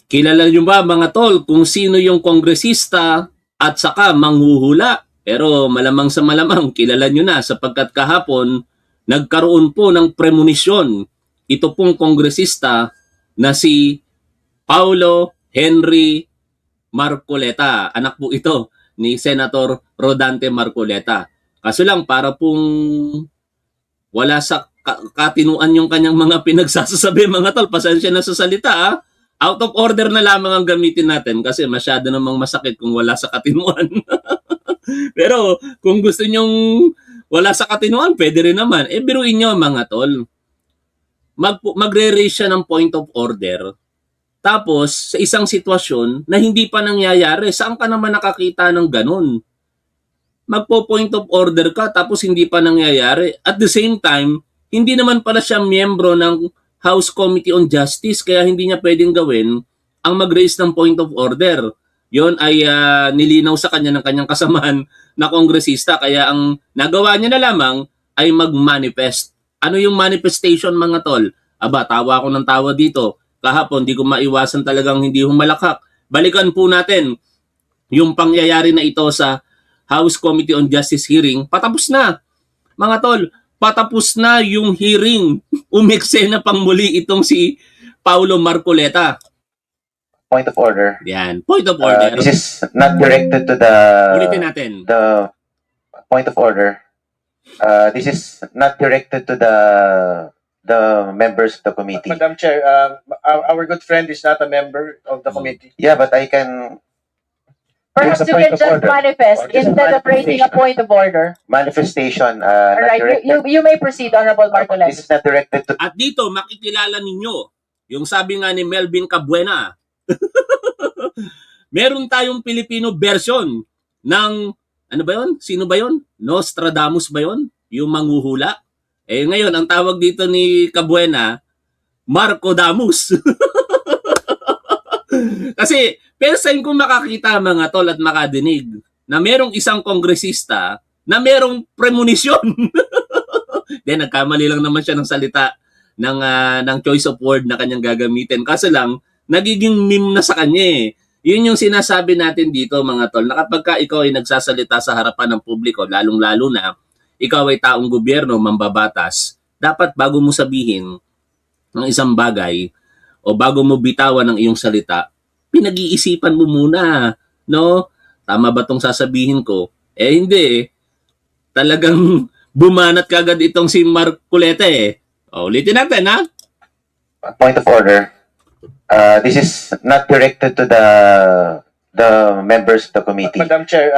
Kilala nyo ba mga tol kung sino yung kongresista at saka manghuhula? Pero malamang sa malamang kilala nyo na sapagkat kahapon nagkaroon po ng premonition ito pong kongresista na si Paulo Henry Marcoleta. Anak po ito ni Senator Rodante Marcoleta. Kaso lang para pong wala sa katinuan yung kanyang mga pinagsasasabi mga tol. Pasensya na sa salita ah. Out of order na lamang ang gamitin natin kasi masyado namang masakit kung wala sa katinuan. Pero kung gusto nyong wala sa katinuan, pwede rin naman. Biruin nyo mga tol. Magre-raise siya ng point of order. Tapos, sa isang sitwasyon na hindi pa nangyayari, saan ka naman nakakita ng ganun? Magpo-point of order ka tapos hindi pa nangyayari. At the same time, hindi naman pala siya miyembro ng House Committee on Justice kaya hindi niya pwedeng gawin ang mag-raise ng point of order. Yon ay nilinaw sa kanya ng kanyang kasamahan na kongresista kaya ang nagawa niya na lamang ay mag-manifest. Ano yung manifestation mga tol? Aba, tawa ako ng tawa dito. Kahapon, di ko maiwasan talagang hindi humalakhak. Balikan po natin yung pangyayari na ito sa House Committee on Justice hearing. Patapos na. Mga tol, patapos na yung hearing. Umeksena pang muli itong si Paulo Marcoleta. Point of order. Yan, point of order. This is not directed to the... Ulitin natin. The point of order. This is not directed to the members of the committee. Madam Chair, our good friend is not a member of the committee. Yeah, but I can... Perhaps There's a you point can of just order. manifest Or just a instead of raising a manifestation. point of order. Manifestation. All right, you may proceed, Honorable This Marcoleta. is not directed to... At dito, makikilala ninyo, yung sabi nga ni Melvin Cabuena, meron tayong Filipino version ng, ano ba yun? Sino ba yun? Nostradamus ba yun? Yung manghuhula? Ngayon, ang tawag dito ni Cabuena, Marcodamus. Kasi, first time kong makakita mga tol at makadinig na merong isang kongresista na merong premonition. Then, nagkamali lang naman siya ng salita ng choice of word na kanyang gagamitin. Kaso lang, nagiging meme na sa kanya eh. Yun yung sinasabi natin dito mga tol, na kapag ka ikaw ay nagsasalita sa harapan ng publiko, lalong-lalo na, ikaw ay taong gobyerno, mambabatas, dapat bago mo sabihin ng isang bagay o bago mo bitawan ng iyong salita, pinag-iisipan mo muna, no? Tama ba tong sasabihin ko? Hindi. Talagang bumanat kagad itong si Marcoleta eh. Ulitin natin ha? Point of order. This is not directed to the members of the committee. Madam Chair,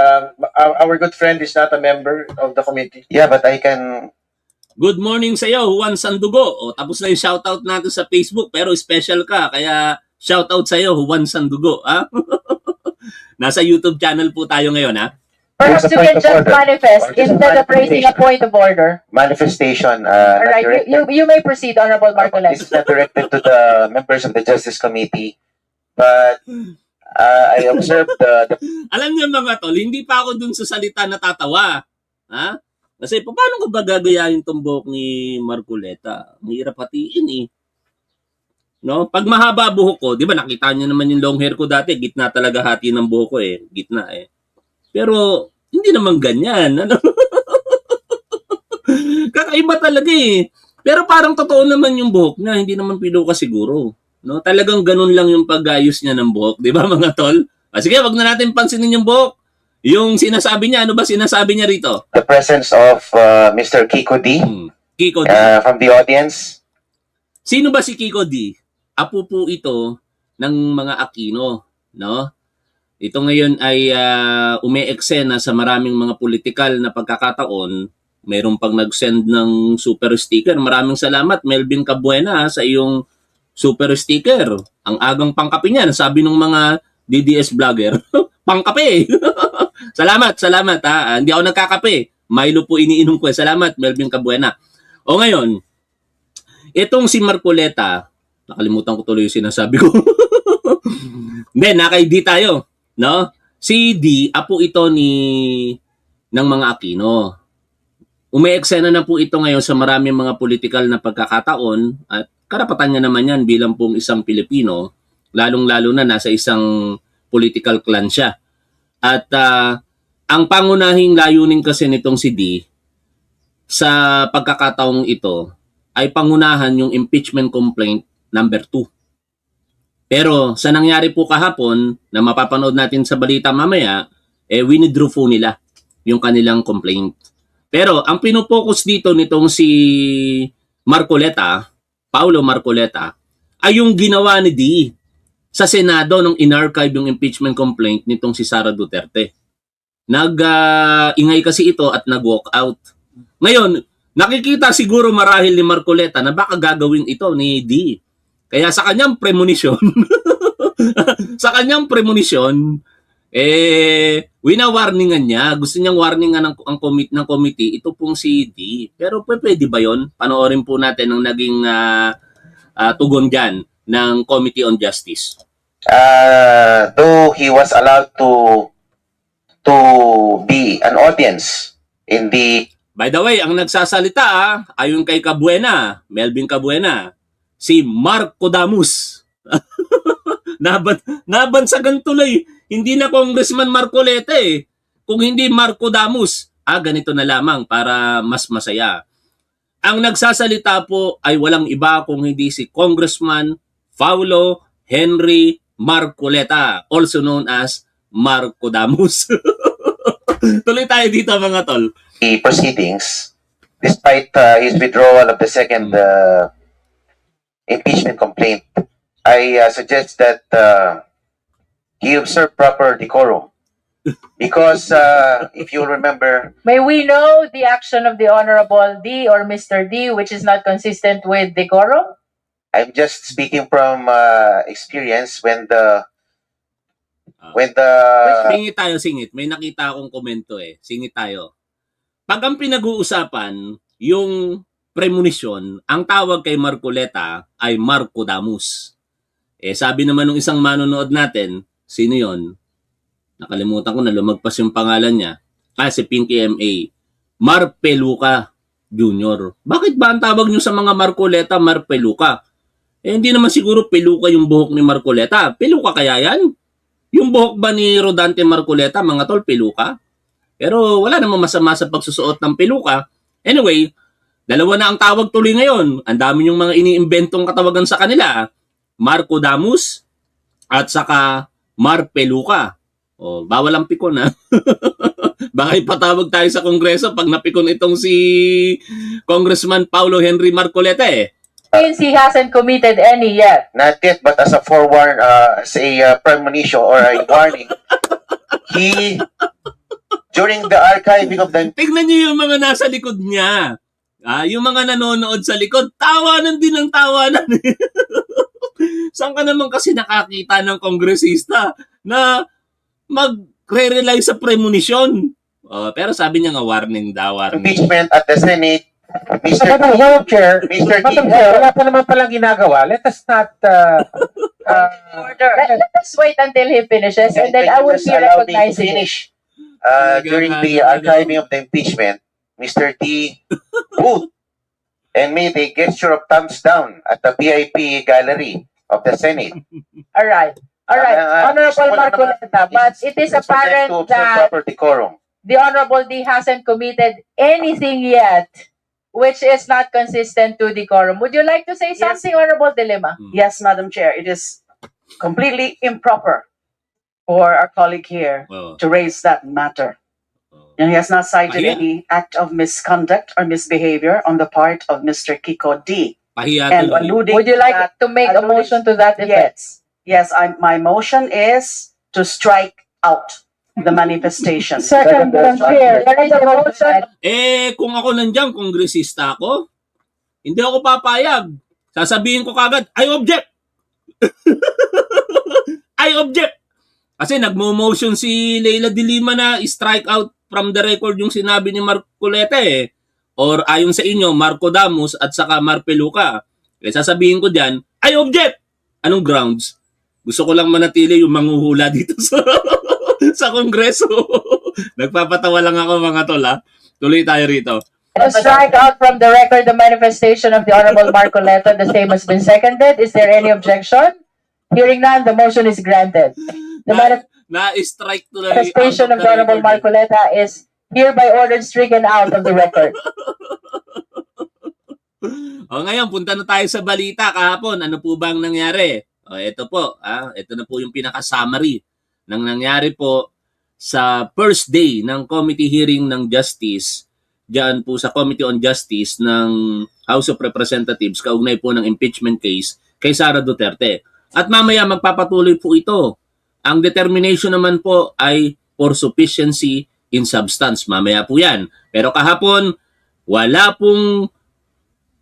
our good friend is not a member of the committee. Yeah, but I can... Good morning sa iyo, Juan Sandugo. Tapos na yung shoutout natin sa Facebook, pero special ka, kaya shoutout sa iyo, Juan Sandugo. Ha? Nasa YouTube channel po tayo ngayon, ha? Perhaps There's a you point can of just order. manifest Or just a instead of raising a point of order. Manifestation. All Not right, directed... you may proceed, Honorable This Marcoleta. is not directed to the members of the Justice Committee, but I observed the Alam niyo mga tol, hindi pa ako dun sa salita natatawa. Ha? Kasi paano ko ba gagayahin tong buhok ni Marcoleta? Ang hirap hatiin eh. No? Pag mahaba buhok ko, di ba nakita niyo naman yung long hair ko dati, gitna talaga hati ng buhok ko eh. Gitna eh. Pero hindi naman ganyan. Ano? Kakaiba talaga eh. Pero parang totoo naman yung buhok niya, hindi naman pilo ka siguro. No? Talagang ganun lang yung pag-ayos niya ng buhok, di ba mga tol? Sige, wag na natin pansinin yung buhok. Yung sinasabi niya, ano ba sinasabi niya rito? presence of Mr. Kiko D Kiko D. from the audience. Sino ba si Kiko D? Apo po ito ng mga Aquino, no? Ito ngayon ay ume-eksena sa maraming mga politikal na pagkakataon. Mayroon pang nag-send ng super sticker. Maraming salamat, Melvin Cabuena, sa iyong super sticker. Ang agang pangkape niyan, sabi ng mga DDS vlogger. Pangkape! Salamat ha. Hindi ako nagkakape. Milo po iniinom ko. Salamat, Melvin Cabuena. O ngayon, itong si Marcoleta, nakalimutan ko tuloy yung sinasabi ko. Hindi, naka-D tayo. No? Si D, apo ito ng mga Aquino. Umeeksena na po ito ngayon sa maraming mga politikal na pagkakataon at karapatan niya naman yan bilang pong isang Pilipino lalong-lalo na nasa isang political clan siya. At ang pangunahing layunin kasi nitong si D sa pagkakataong ito ay pangunahan yung impeachment complaint number 2. Pero sa nangyari po kahapon na mapapanood natin sa balita mamaya, winidraw po nila yung kanilang complaint. Pero ang pinopokus dito nitong si Marcoleta, Paulo Marcoleta, ay yung ginawa ni D sa Senado nung inarchive yung impeachment complaint nitong si Sara Duterte. Ingay kasi ito at nag-walk out. Ngayon, nakikita siguro marahil ni Marcoleta na baka gagawin ito ni D. Kaya sa kanyang premonition, wina-warningan niya. Gusto niyang warningan ng committee, ito pong si D. Pero pwede ba yon? Panoorin po natin ang naging tugon dyan ng Committee on Justice. Though he was allowed to be an audience in the By the way, ang nagsasalita ayon kay Cabuena, Melvin Cabuena, si Marco Damus. Nabansagan tuloy. Hindi na Congressman Marcoleta eh. Kung hindi Marco Damus, ganito na lamang para mas masaya. Ang nagsasalita po ay walang iba kung hindi si Congressman Paulo Henry Marcoleta, also known as Marco Damus. Tuloy tayo dito mga tol. proceedings, despite his withdrawal of the second impeachment complaint, I suggest that he observe proper decorum. Because if you remember, May we know the action of the Honorable D or Mr. D which is not consistent with decorum? I'm just speaking from experience when the Singit. May nakita akong komento eh. Singit tayo. Pag ang pinag-uusapan, yung premonition, ang tawag kay Marcoleta ay Marco Damus. Sabi naman ng isang manonood natin, sino yon? Nakalimutan ko na, lumagpas yung pangalan niya. Si Pinky M.A. Mar Peluca Jr. Bakit ba ang tawag nyo sa mga Marcoleta Mar Peluca? Hindi naman siguro Peluca yung buhok ni Marcoleta. Peluca kaya yan? Yung buhok ba ni Rodante Marcoleta, mga tol, peluca? Pero wala namang masama sa pagsusuot ng peluca. Anyway, dalawa na ang tawag tuloy ngayon. Ang dami yung mga iniimbentong katawagan sa kanila. Marco Damus at saka Mar Peluca. Bawal ang pikon ha. Baka ipatawag tayo sa Kongreso pag napikon itong si Congressman Paulo Henry Marcoleta eh. Since he hasn't committed any yet. not yet, but as a forewarn, as a premonition or a warning, he during the archiving of the Tignan niyo yung mga nasa likod niya. Yung mga nanonood sa likod, tawanan din ng tawanan. Saan ka naman kasi nakakita ng kongresista na magre-rely sa premonition? Pero sabi niya nga warning daw, warning. impeachment at the Senate, Mr. Madam Chair, Mr. Madam Chair, wala pa naman palang ginagawa. Let us not... Order. Let us wait until he finishes and then I will be allow me to recognizing it. finish. During the archiving of the impeachment, Mr. T booth and made a gesture of thumbs down at the VIP gallery of the Senate. All right. Honorable Marcoleta, but it is apparent to observe that proper decorum. the Honorable D hasn't committed anything yet which is not consistent to decorum. Would you like to say something, Honorable De Lima? Yes, Madam Chair, it is completely improper for our colleague here Oh. to raise that matter. And he has not cited Ayan. any act of misconduct or misbehavior on the part of Mr. Kiko D. Pahiya And tuloy. alluding Would you to like that, to make a alluding- motion to that effect? yes, my motion is to strike out the manifestation. Second, Madam Chair, there is a motion. Kung ako nandiyan, kongresista ako, hindi ako papayag. Sasabihin ko kagad, I object! I object! Kasi nagmo-motion si Leila de Lima na strike out from the record yung sinabi ni Marcoleta eh. Or ayon sa inyo, Marco Damus at saka Mar Peluca. Sasabihin ko diyan, I object! Anong grounds? Gusto ko lang manatili yung manghuhula dito sa Kongreso. Nagpapatawa lang ako mga tol ha. Tuloy tayo rito. To strike out from the record the manifestation of the Honorable Marcoleta, the same has been seconded. Is there any objection? Hearing none, the motion is granted. The Na-strike tuloy. manifestation of out the Honorable record. Marcoleta is hereby ordered stricken out of the record. O ngayon, punta na tayo sa balita kahapon. Ano po bang nangyari? O ito po, ito na po yung pinaka-summary ng nangyari po sa first day ng committee hearing ng Justice, diyan po sa Committee on Justice ng House of Representatives, kaugnay po ng impeachment case kay Sara Duterte. At mamaya magpapatuloy po ito. Ang determination naman po ay for sufficiency in substance. Mamaya po yan. Pero kahapon, wala pong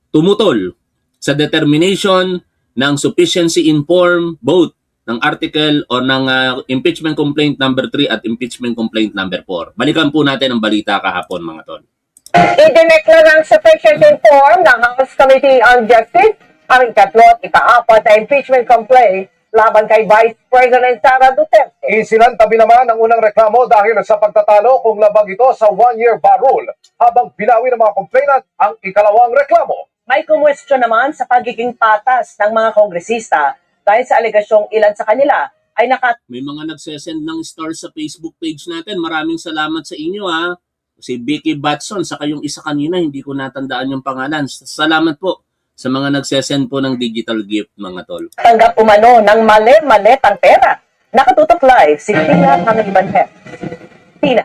tumutol sa determination ng sufficiency in form both ng article o ng impeachment complaint number 3 at impeachment complaint number 4. Balikan po natin ang balita kahapon, mga tol. Idineklara ng sufficient in form ng House Committee on Justice ang ikatlo at ikaapat na impeachment complaint laban kay Vice President Sara Duterte. Isinantabi naman ang unang reklamo dahil sa pagtatalo kung labag ito sa one-year bar rule, habang binawi ng mga complainant ang ikalawang reklamo. May kumwestiyon naman sa pagiging patas ng mga kongresista dahil sa alegasyong ilan sa kanila ay May mga nagsesend ng stars sa Facebook page natin. Maraming salamat sa inyo, ha. Si Vicky Batson, saka yung isa kanina, hindi ko natandaan yung pangalan. Salamat po sa mga nagsesend po ng digital gift, mga tol. tanggap umano ng mali-maletang pera. Nakatutok live si Tina Pangalibanhe. Tina.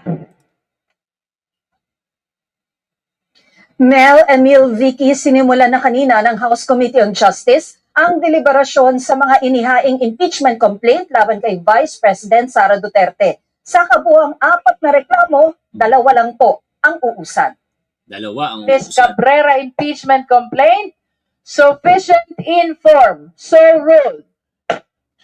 Mel, Emil, Vicky, sinimulan na kanina ng House Committee on Justice ang deliberasyon sa mga inihaing impeachment complaint laban kay Vice President Sara Duterte. Sa kabuang 4 na reklamo, 2 lang po ang uusan. Dalawa ang Ms. usan. Cabrera impeachment complaint, sufficient in form, so ruled.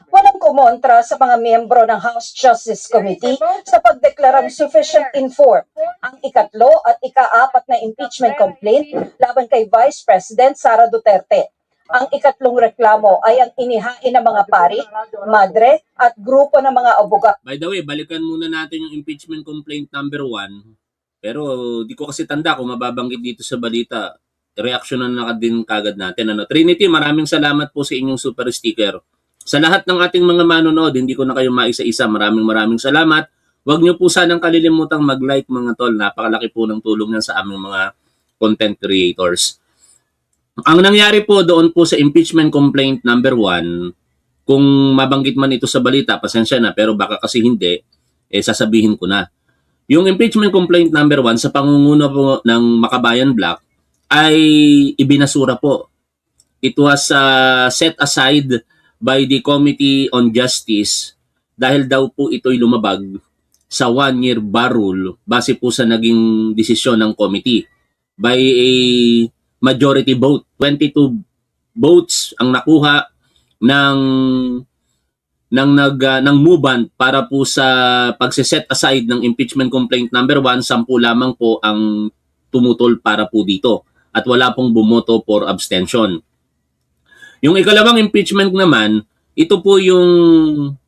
Walang kumontra sa mga miyembro ng House Justice Committee sa pagdeklarang sufficient in form ang ikatlo at ikaapat na impeachment complaint laban kay Vice President Sara Duterte. Ang ikatlong reklamo ay ang inihain ng mga pari, madre at grupo ng mga abogado. By the way, balikan muna natin yung impeachment complaint number 1. Pero di ko kasi tanda kung mababanggit dito sa balita. Reaksyonan na din kagad natin. Trinity, maraming salamat po sa inyong super sticker. Sa lahat ng ating mga manonood, hindi ko na kayo maisa-isa. Maraming salamat. Huwag niyo po sanang kalilimutang mag-like, mga tol. Napakalaki po ng tulong yan sa aming mga content creators. Ang nangyari po doon po sa impeachment complaint number 1, kung mabanggit man ito sa balita, pasensya na, pero baka kasi hindi, sasabihin ko na. Yung impeachment complaint number 1 sa pangunguna po ng Makabayan Block ay ibinasura po. It was set aside by the Committee on Justice dahil daw po ito'y lumabag sa one-year bar rule base po sa naging desisyon ng committee by a majority vote. 22 votes ang nakuha ng movement para po sa pagse-set aside ng impeachment complaint number 1, 10 lamang po ang tumutol para po dito at wala pong bumoto for abstention. Yung ikalawang impeachment naman, ito po yung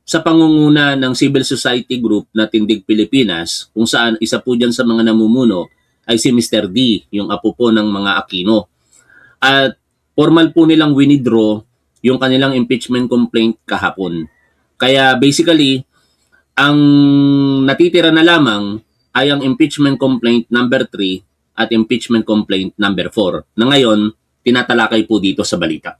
sa pangunguna ng civil society group na Tindig Pilipinas, kung saan isa po dyan sa mga namumuno ay si Mr. D, yung apo po ng mga Aquino. At formal po nilang winidraw yung kanilang impeachment complaint kahapon. Kaya basically, ang natitira na lamang ay ang impeachment complaint number 3 at impeachment complaint number 4 na ngayon tinatalakay po dito sa balita.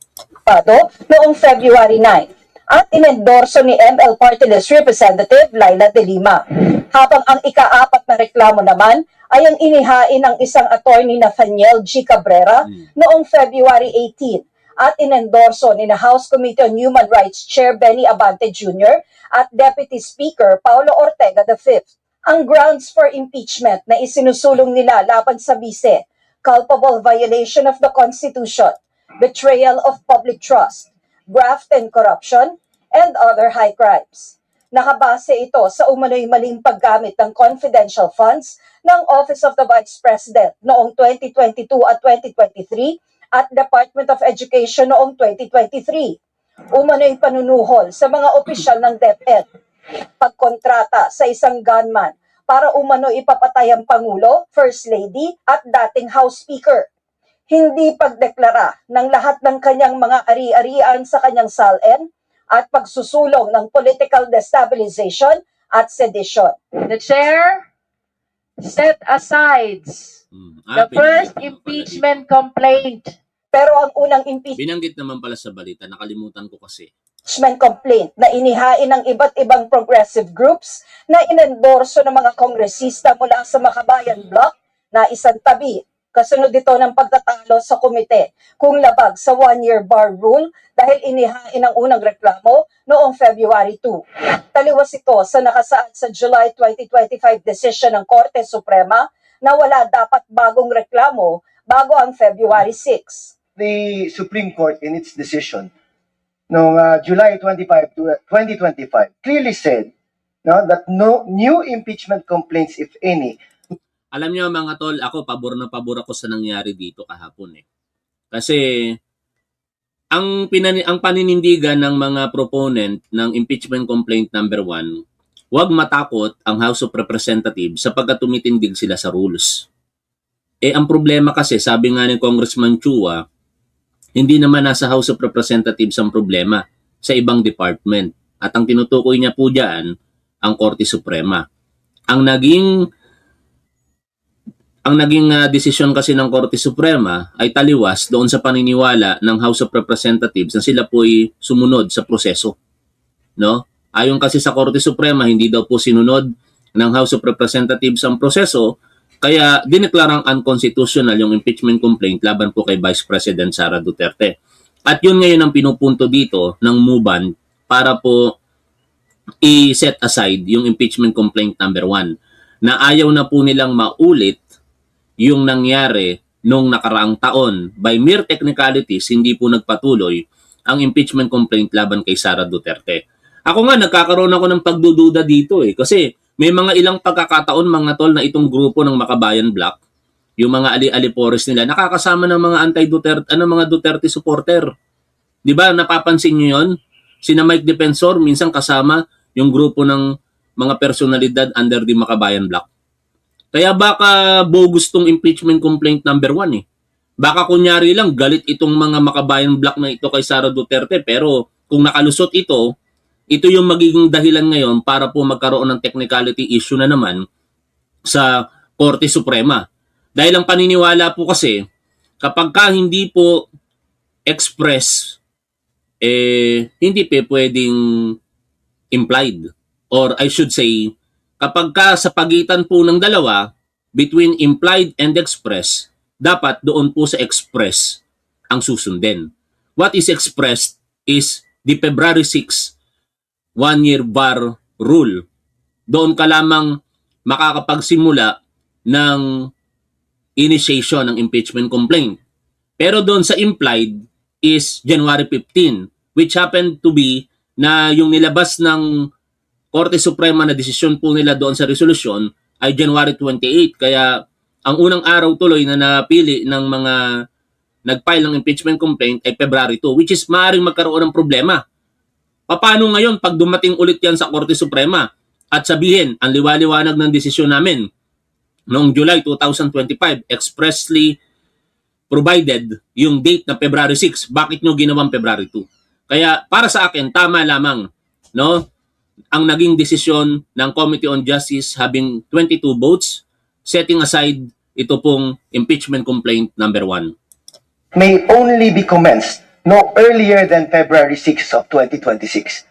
Noong February 9 at inendorso ni ML Party List Representative Laila De Lima. Habang ang ika-4 na reklamo naman ay ang inihain ng isang attorney na Faniel G. Cabrera noong February 18 at inendorso ni na House Committee on Human Rights Chair Benny Abante Jr. at Deputy Speaker Paulo Ortega V. Ang grounds for impeachment na isinusulong nila laban sa bise, culpable violation of the Constitution, betrayal of public trust, graft and corruption, and other high crimes. Nakabase ito sa umano'y maling paggamit ng confidential funds ng Office of the Vice President noong 2022 at 2023 at Department of Education noong 2023. Umano'y panunuhol sa mga opisyal ng DepEd, pagkontrata sa isang gunman para umano ipapatay ang Pangulo, First Lady at dating House Speaker. Hindi pagdeklara ng lahat ng kanyang mga ari-arian sa kanyang SALN at pagsusulong ng political destabilization at sedition. The chair set aside the first impeachment complaint. Pero ang unang impeachment Binanggit naman pala sa balita, nakalimutan ko kasi. complaint na inihain ng iba't ibang progressive groups na inendorso ng mga kongresista mula sa Makabayan Bloc na isang tabi. Kasunod ito ng pagtatalo sa komite kung labag sa one-year bar rule dahil inihain ang unang reklamo noong February 2. Taliwas ito sa nakasaad sa July 2025 decision ng Korte Suprema na wala dapat bagong reklamo bago ang February 6. The Supreme Court in its decision no July 25 to 2025 clearly said that no new impeachment complaints, if any. Alam niyo mga tol, ako pabor na pabor ako sa nangyari dito kahapon eh. Kasi ang paninindigan ng mga proponent ng impeachment complaint number 1, huwag matakot ang House of Representatives sapagkat tumitindig sila sa rules. Eh ang problema kasi, sabi nga ni Congressman Chua, hindi naman nasa House of Representatives ang problema, sa ibang department. At ang tinutukoy niya po diyan ang Korte Suprema. Ang naging desisyon kasi ng Korte Suprema ay taliwas doon sa paniniwala ng House of Representatives na sila po ay sumunod sa proseso. No? Ayon kasi sa Korte Suprema, hindi daw po sinunod ng House of Representatives ang proseso, kaya dineklarang unconstitutional yung impeachment complaint laban po kay Vice President Sara Duterte. At yun ngayon ang pinupunto dito ng MUBAN para po i-set aside yung impeachment complaint number 1 na ayaw na po nilang maulit yung nangyari nung nakaraang taon. By mere technicalities, hindi po nagpatuloy ang impeachment complaint laban kay Sara Duterte. Ako nga, nagkakaroon ako ng pagdududa dito eh. Kasi may mga ilang pagkakataon mga tol na itong grupo ng Makabayan Bloc, yung mga ali-alipores nila, nakakasama ng mga anti-Duterte, mga Duterte supporter. Di ba? Napapansin nyo yun? Sina Mike Defensor, minsan kasama yung grupo ng mga personalidad under the Makabayan Bloc. Kaya baka bogus tong impeachment complaint number 1 eh. Baka kunyari lang galit itong mga Makabayan Bloc na ito kay Sara Duterte, pero kung nakalusot ito yung magiging dahilan ngayon para po magkaroon ng technicality issue na naman sa Korte Suprema. Dahil ang paniniwala po kasi, kapag ka hindi po express, hindi pa pwedeng implied. Or I should say, kapag ka sa pagitan po ng dalawa, between implied and express, dapat doon po sa express ang susundin. What is expressed is the February 6 one-year bar rule. Doon ka lamang makakapagsimula ng initiation ng impeachment complaint. Pero doon sa implied is January 15, which happened to be na yung nilabas ng Korte Suprema na desisyon po nila doon sa resolusyon ay January 28. Kaya ang unang araw tuloy na napili ng mga nag-file ng impeachment complaint ay February 2, which is maaaring magkaroon ng problema. Paano ngayon pag dumating ulit yan sa Korte Suprema at sabihin, ang liwaliwanag ng desisyon namin noong July 2025 expressly provided yung date na February 6. Bakit nyo ginawang February 2? Kaya para sa akin, tama lamang no, ang naging desisyon ng Committee on Justice having 22 votes, setting aside ito pong impeachment complaint number 1. May only be commenced no earlier than February 6 of 2026.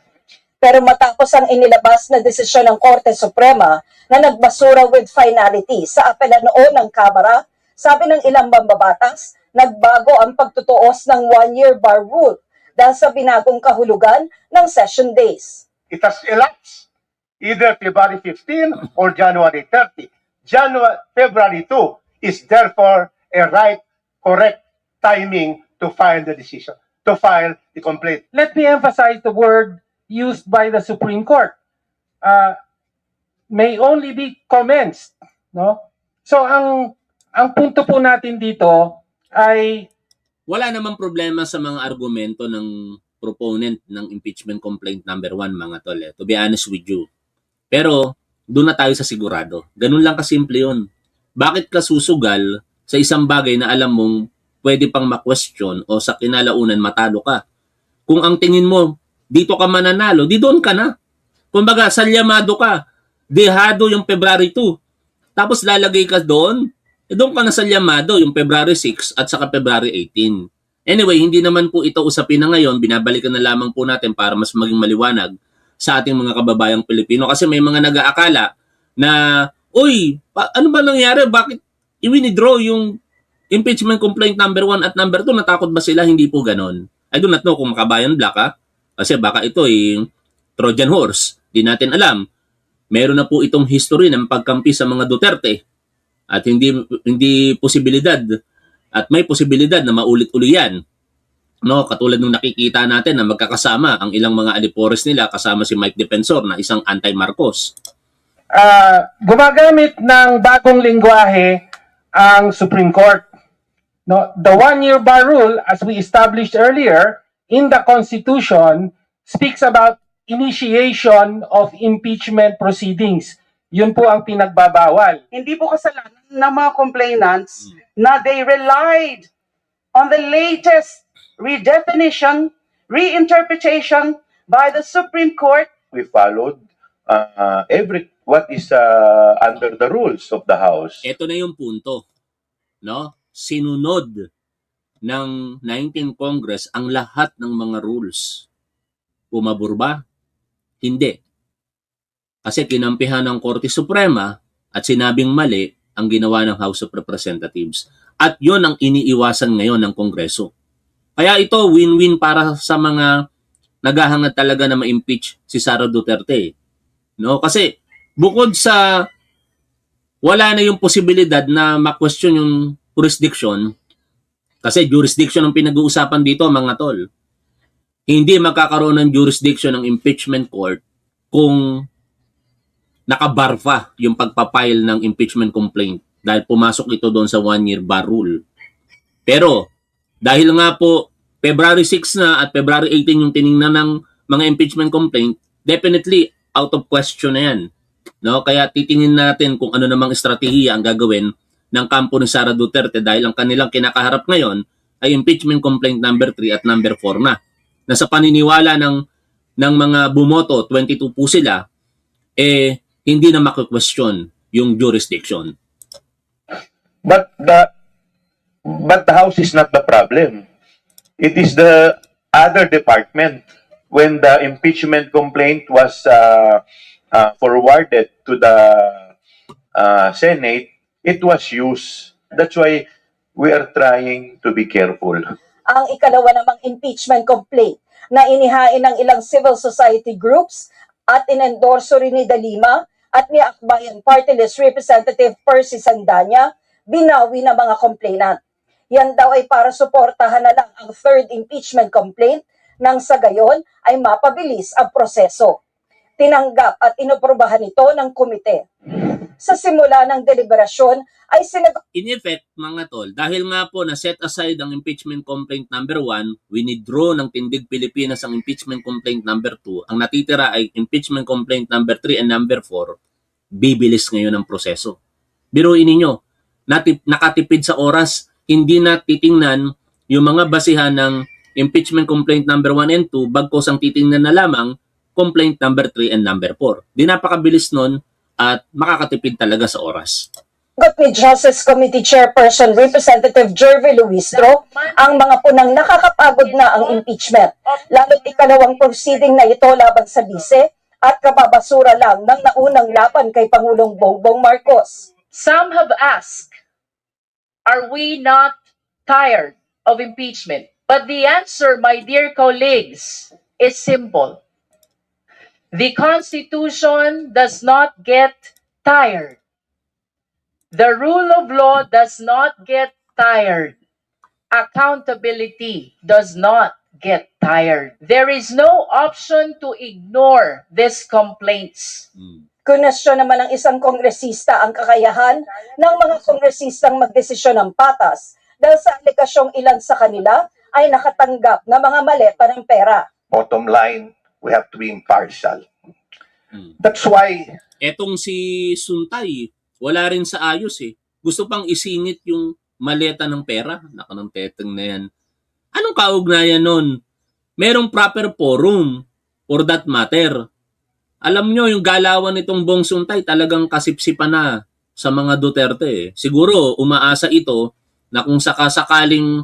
Pero matapos ang inilabas na desisyon ng Korte Suprema na nagbasura with finality sa apela noon ng Kamara, sabi ng ilang mambabatas, nagbago ang pagtutuos ng one-year bar rule dahil sa binagong kahulugan ng session days. It has elapsed either February 15 or January 30. February 2 is therefore a right, correct timing to file the decision, to file the complaint. Let me emphasize the word used by the Supreme Court. May only be commenced, no? So ang punto po natin dito ay Wala namang problema sa mga argumento ng proponent ng impeachment complaint number 1 mga tol. To be honest with you. Pero doon na tayo sa sigurado. Ganun lang kasimple yun. Bakit ka susugal sa isang bagay na alam mong pwede pang ma-question o sa kinalaunan matalo ka? Kung ang tingin mo dito ka mananalo, di doon ka na. Kumbaga, salyamado ka. Dehado yung February 2. Tapos lalagay ka doon, doon ka na salyamado yung February 6 at saka February 18. Anyway, hindi naman po ito usapin na ngayon. Binabalikan na lamang po natin para mas maging maliwanag sa ating mga kababayang Pilipino. Kasi may mga nag-aakala na, uy, ano ba nangyari? Bakit i-withdraw yung impeachment complaint number 1 at number 2? Natakot ba sila? Hindi po ganon. I do not know kung makabayan black ha. Kasi baka ito Trojan horse. Di natin alam. Meron na po itong history ng pagkampi sa mga Duterte. At hindi posibilidad at may posibilidad na maulit-uli yan. No, katulad nung nakikita natin na magkakasama ang ilang mga alipores nila kasama si Mike Defensor na isang anti-Marcos. Gumagamit ng bagong lingwahe ang Supreme Court. No, the one-year bar rule, as we established earlier in the Constitution, speaks about initiation of impeachment proceedings. Yun po ang pinagbabawal. Hindi po kasalanan ng mga complainants na they relied on the latest redefinition, reinterpretation by the Supreme Court. We followed what is under the rules of the House. Ito na yung punto. No? Sinunod ng 19th Congress ang lahat ng mga rules. Pumabor ba? Hindi. Kasi kinampihan ng Korte Suprema at sinabing mali ang ginawa ng House of Representatives. At yon ang iniiwasan ngayon ng Kongreso. Kaya ito win-win para sa mga naghahangad talaga na ma-impeach si Sara Duterte. No? Kasi bukod sa wala na yung posibilidad na ma-question yung jurisdiction, kasi jurisdiction ang pinag-uusapan dito mga tol. Hindi magkakaroon ng jurisdiction ng impeachment court kung nakabarfa yung pagpapile ng impeachment complaint dahil pumasok ito doon sa one-year bar rule. Pero dahil nga po February 6 na at February 18 yung tiningnan ng mga impeachment complaint, definitely out of question na yan. No? Kaya titingin natin kung ano namang estratehiya ang gagawin ng kampo ni Sara Duterte dahil ang kanilang kinakaharap ngayon ay impeachment complaint number 3 at number 4 na. Na sa paniniwala ng mga bumoto, 22 po sila, hindi na maki-question yung jurisdiction. But the House is not the problem. It is the other department. When the impeachment complaint was forwarded to the Senate, it was used. That's why we are trying to be careful. Ang ikalawa namang impeachment complaint na inihain ng ilang civil society groups at inendorso rin ni De Lima at ni Akbayan Party List Representative Percy Sandanya, binawi ng mga complainant. Yan daw ay para suportahan na lang ang third impeachment complaint nang sa gayon ay mapabilis ang proseso. Tinanggap at inoprubahan ito ng komite. Sa simula ng deliberasyon ay In effect, mga tol, dahil nga po na set aside ang impeachment complaint number 1, winidraw ng Tindig Pilipinas ang impeachment complaint number 2, ang natitira ay impeachment complaint number 3 and number 4, bibilis ngayon ang proseso. Biruin ninyo, nakatipid sa oras, hindi na titingnan yung mga basihan ng impeachment complaint number 1 and 2, bagkos ang titingnan na lamang complaint number 3 and number 4. Di napakabilis nun at makakatipid talaga sa oras. ni Justice Committee Chairperson Representative Jervy Luistro ang mga punang nakakapagod na ang impeachment. Lalo't ikalawang proceeding na ito laban sa bise at kababasura lang ng naunang laban kay Pangulong Bongbong Marcos. Some have asked, are we not tired of impeachment? But the answer, my dear colleagues, is simple. The Constitution does not get tired. The rule of law does not get tired. Accountability does not get tired. There is no option to ignore these complaints. Kunestyon naman ng isang kongresista ang kakayahan ng mga kongresistang magdesisyon ng patas dahil sa alekasyong ilan sa kanila ay nakatanggap na mga maleta ng pera. Bottom line, we have to be impartial. That's why Etong si Suntay, wala rin sa ayos eh. Gusto pang isingit yung maleta ng pera. Naka ng teteng na yan. Anong kaugnayan nun? Merong proper forum for that matter. Alam nyo, yung galawan nitong Bong Suntay talagang kasipsipan na sa mga Duterte. Siguro, umaasa ito na kung sakasakaling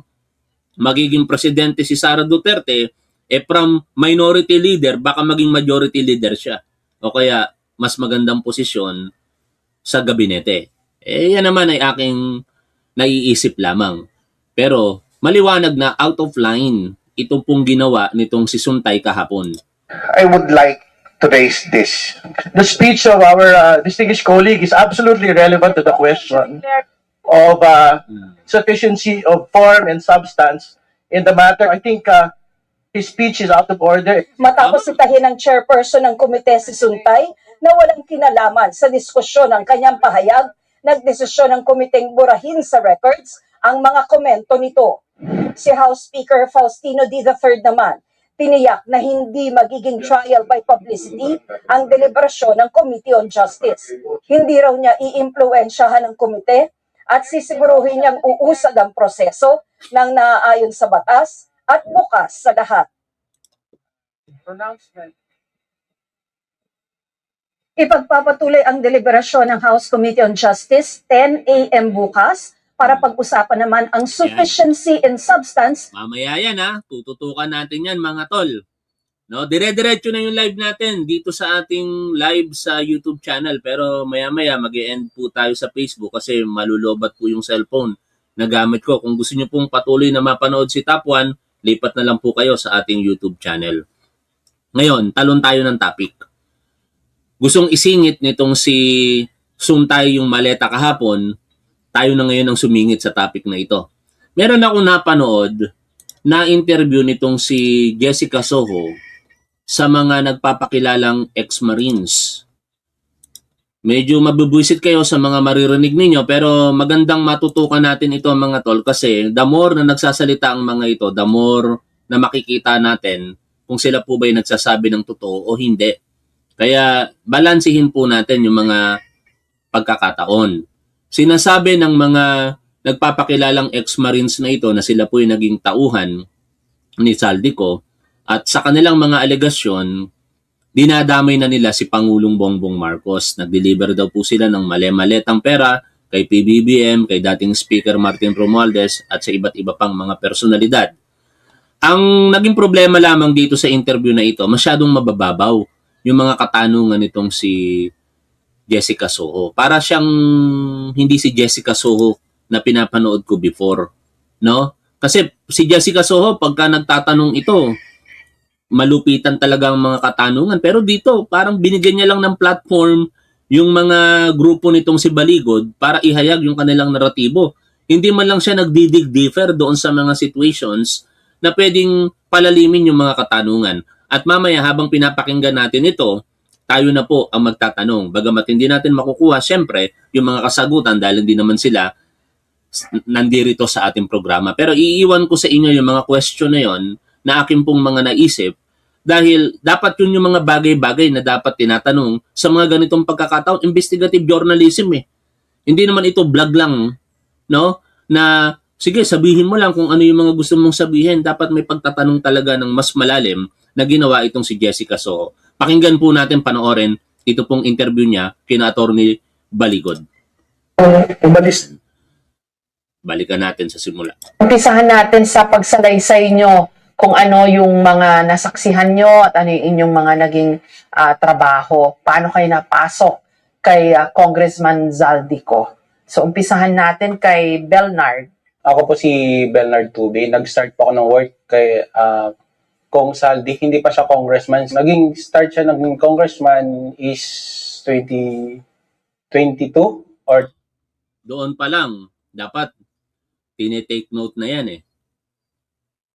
magiging presidente si Sara Duterte, from minority leader, baka maging majority leader siya. O kaya, mas magandang posisyon sa gabinete. Yan naman ay aking naiisip lamang. Pero, maliwanag na out of line ito pong ginawa nitong si Suntay kahapon. I would like to raise this. The speech of our distinguished colleague is absolutely relevant to the question of sufficiency of form and substance in the matter. I think his speech is out of order. Matapos sitahin ng chairperson ng komite si Suntay na walang kinalaman sa diskusyon ng kanyang pahayag, nagdesisyon ng komiteng burahin sa records ang mga komento nito. Si House Speaker Faustino D. III naman, tiniyak na hindi magiging trial by publicity ang deliberasyon ng Committee on Justice. Hindi raw niya iimpluwensyahan ng komite at sisiguruhin niyang uusad ang proseso ng naaayon sa batas at bukas sa lahat. Pronouncement. Ipagpapatuloy ang deliberasyon ng House Committee on Justice 10 a.m. bukas para pag-usapan naman ang sufficiency and substance. Mamaya yan ha, tututukan natin yan mga tol. No, dire-diretso na yung live natin dito sa ating live sa YouTube channel, pero maya-maya mag-e-end po tayo sa Facebook kasi malulobat po yung cellphone na gamit ko. Kung gusto niyo pong patuloy na mapanood si Top 1, lipat na lang po kayo sa ating YouTube channel. Ngayon, talon tayo ng topic. Gustong isingit nitong si Suntay yung maleta kahapon, tayo na ngayon ang sumingit sa topic na ito. Meron akong napanood na interview nitong si Jessica Soho sa mga nagpapakilalang ex-Marines. Medyo mabubwisit kayo sa mga maririnig ninyo pero magandang matutukan natin ito mga tol kasi the more na nagsasalita ang mga ito, the more na makikita natin kung sila po ba'y nagsasabi ng totoo o hindi. Kaya balansihin po natin yung mga pagkakataon. Sinasabi ng mga nagpapakilalang ex-Marines na ito na sila po yung naging tauhan ni Saldico at sa kanilang mga alegasyon, dinadamay na nila si Pangulong Bongbong Marcos. Nag-deliver daw po sila ng mali-maletang pera kay PBBM, kay dating Speaker Martin Romualdez at sa iba't iba pang mga personalidad. Ang naging problema lamang dito sa interview na ito, masyadong mabababaw yung mga katanungan nitong si Jessica Soho. Para siyang hindi si Jessica Soho na pinapanood ko before, no? Kasi si Jessica Soho pagka nagtatanong ito, malupitan talaga ang mga katanungan. Pero dito, parang binigyan niya lang ng platform yung mga grupo nitong si Baligod para ihayag yung kanilang naratibo. Hindi man lang siya nagdidig differ doon sa mga situations na pwedeng palalimin yung mga katanungan. At mamaya habang pinapakinggan natin ito, tayo na po ang magtatanong. Bagamat hindi natin makukuha, syempre, yung mga kasagutan dahil hindi naman sila nandirito sa ating programa. Pero iiwan ko sa inyo yung mga question na yon na akin pong mga naisip dahil dapat yun yung mga bagay-bagay na dapat tinatanong sa mga ganitong pagkakataon. Investigative journalism eh. Hindi naman ito vlog lang, no? Na sige, sabihin mo lang kung ano yung mga gusto mong sabihin. Dapat may pagtatanong talaga ng mas malalim na ginawa itong si Jessica Soho. Pakinggan po natin, panoorin, ito pong interview niya kina Attorney Baligod. Balikan natin sa simula. Umpisahan natin sa pagsalaysay nyo kung ano yung mga nasaksihan nyo at ano yung inyong mga naging trabaho. Paano kayo napasok kay Congressman Zaldico? So umpisahan natin kay Belnard. Ako po si Belnard Tube. Nag-start po ako ng work kay Kong Saldi. Hindi pa siya congressman. Naging start siya ng congressman is 2022 or Doon pa lang, dapat tinitake note na yan eh.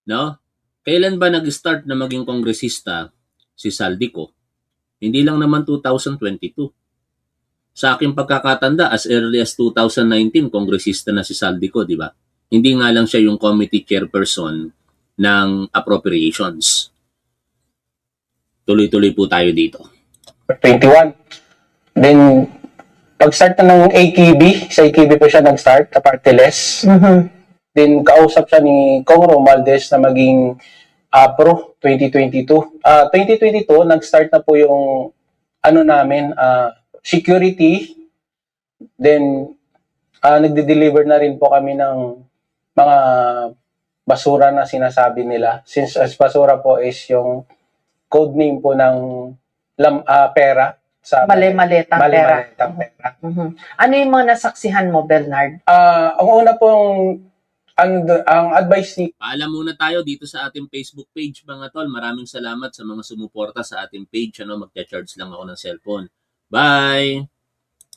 No? Kailan ba nag-start na maging kongresista si Saldico? Hindi lang naman 2022. Sa aking pagkakatanda, as early as 2019, kongresista na si Saldico, di ba? Hindi nga lang siya yung committee chairperson ng appropriations. Tuloy-tuloy po tayo dito. 21. Then, pag-start na ng AKB, sa AKB po siya nag-start, na party list. Then, kausap siya ni Kong Romualdez na maging Pro 2022. 2022, nag-start na po yung ano namin, security. Then, nagde-deliver na rin po kami ng mga basura na sinasabi nila. Since as basura po is yung code name po ng pera. Sa Mali-maletang pera. mali-maletang pera. Mhm. Ano yung mga nasaksihan mo, Bernard? Ang una pong ang advice ni Paalam muna tayo dito sa ating Facebook page, mga tol. Maraming salamat sa mga sumuporta sa ating page. Magcha-charge lang ako ng cellphone. Bye!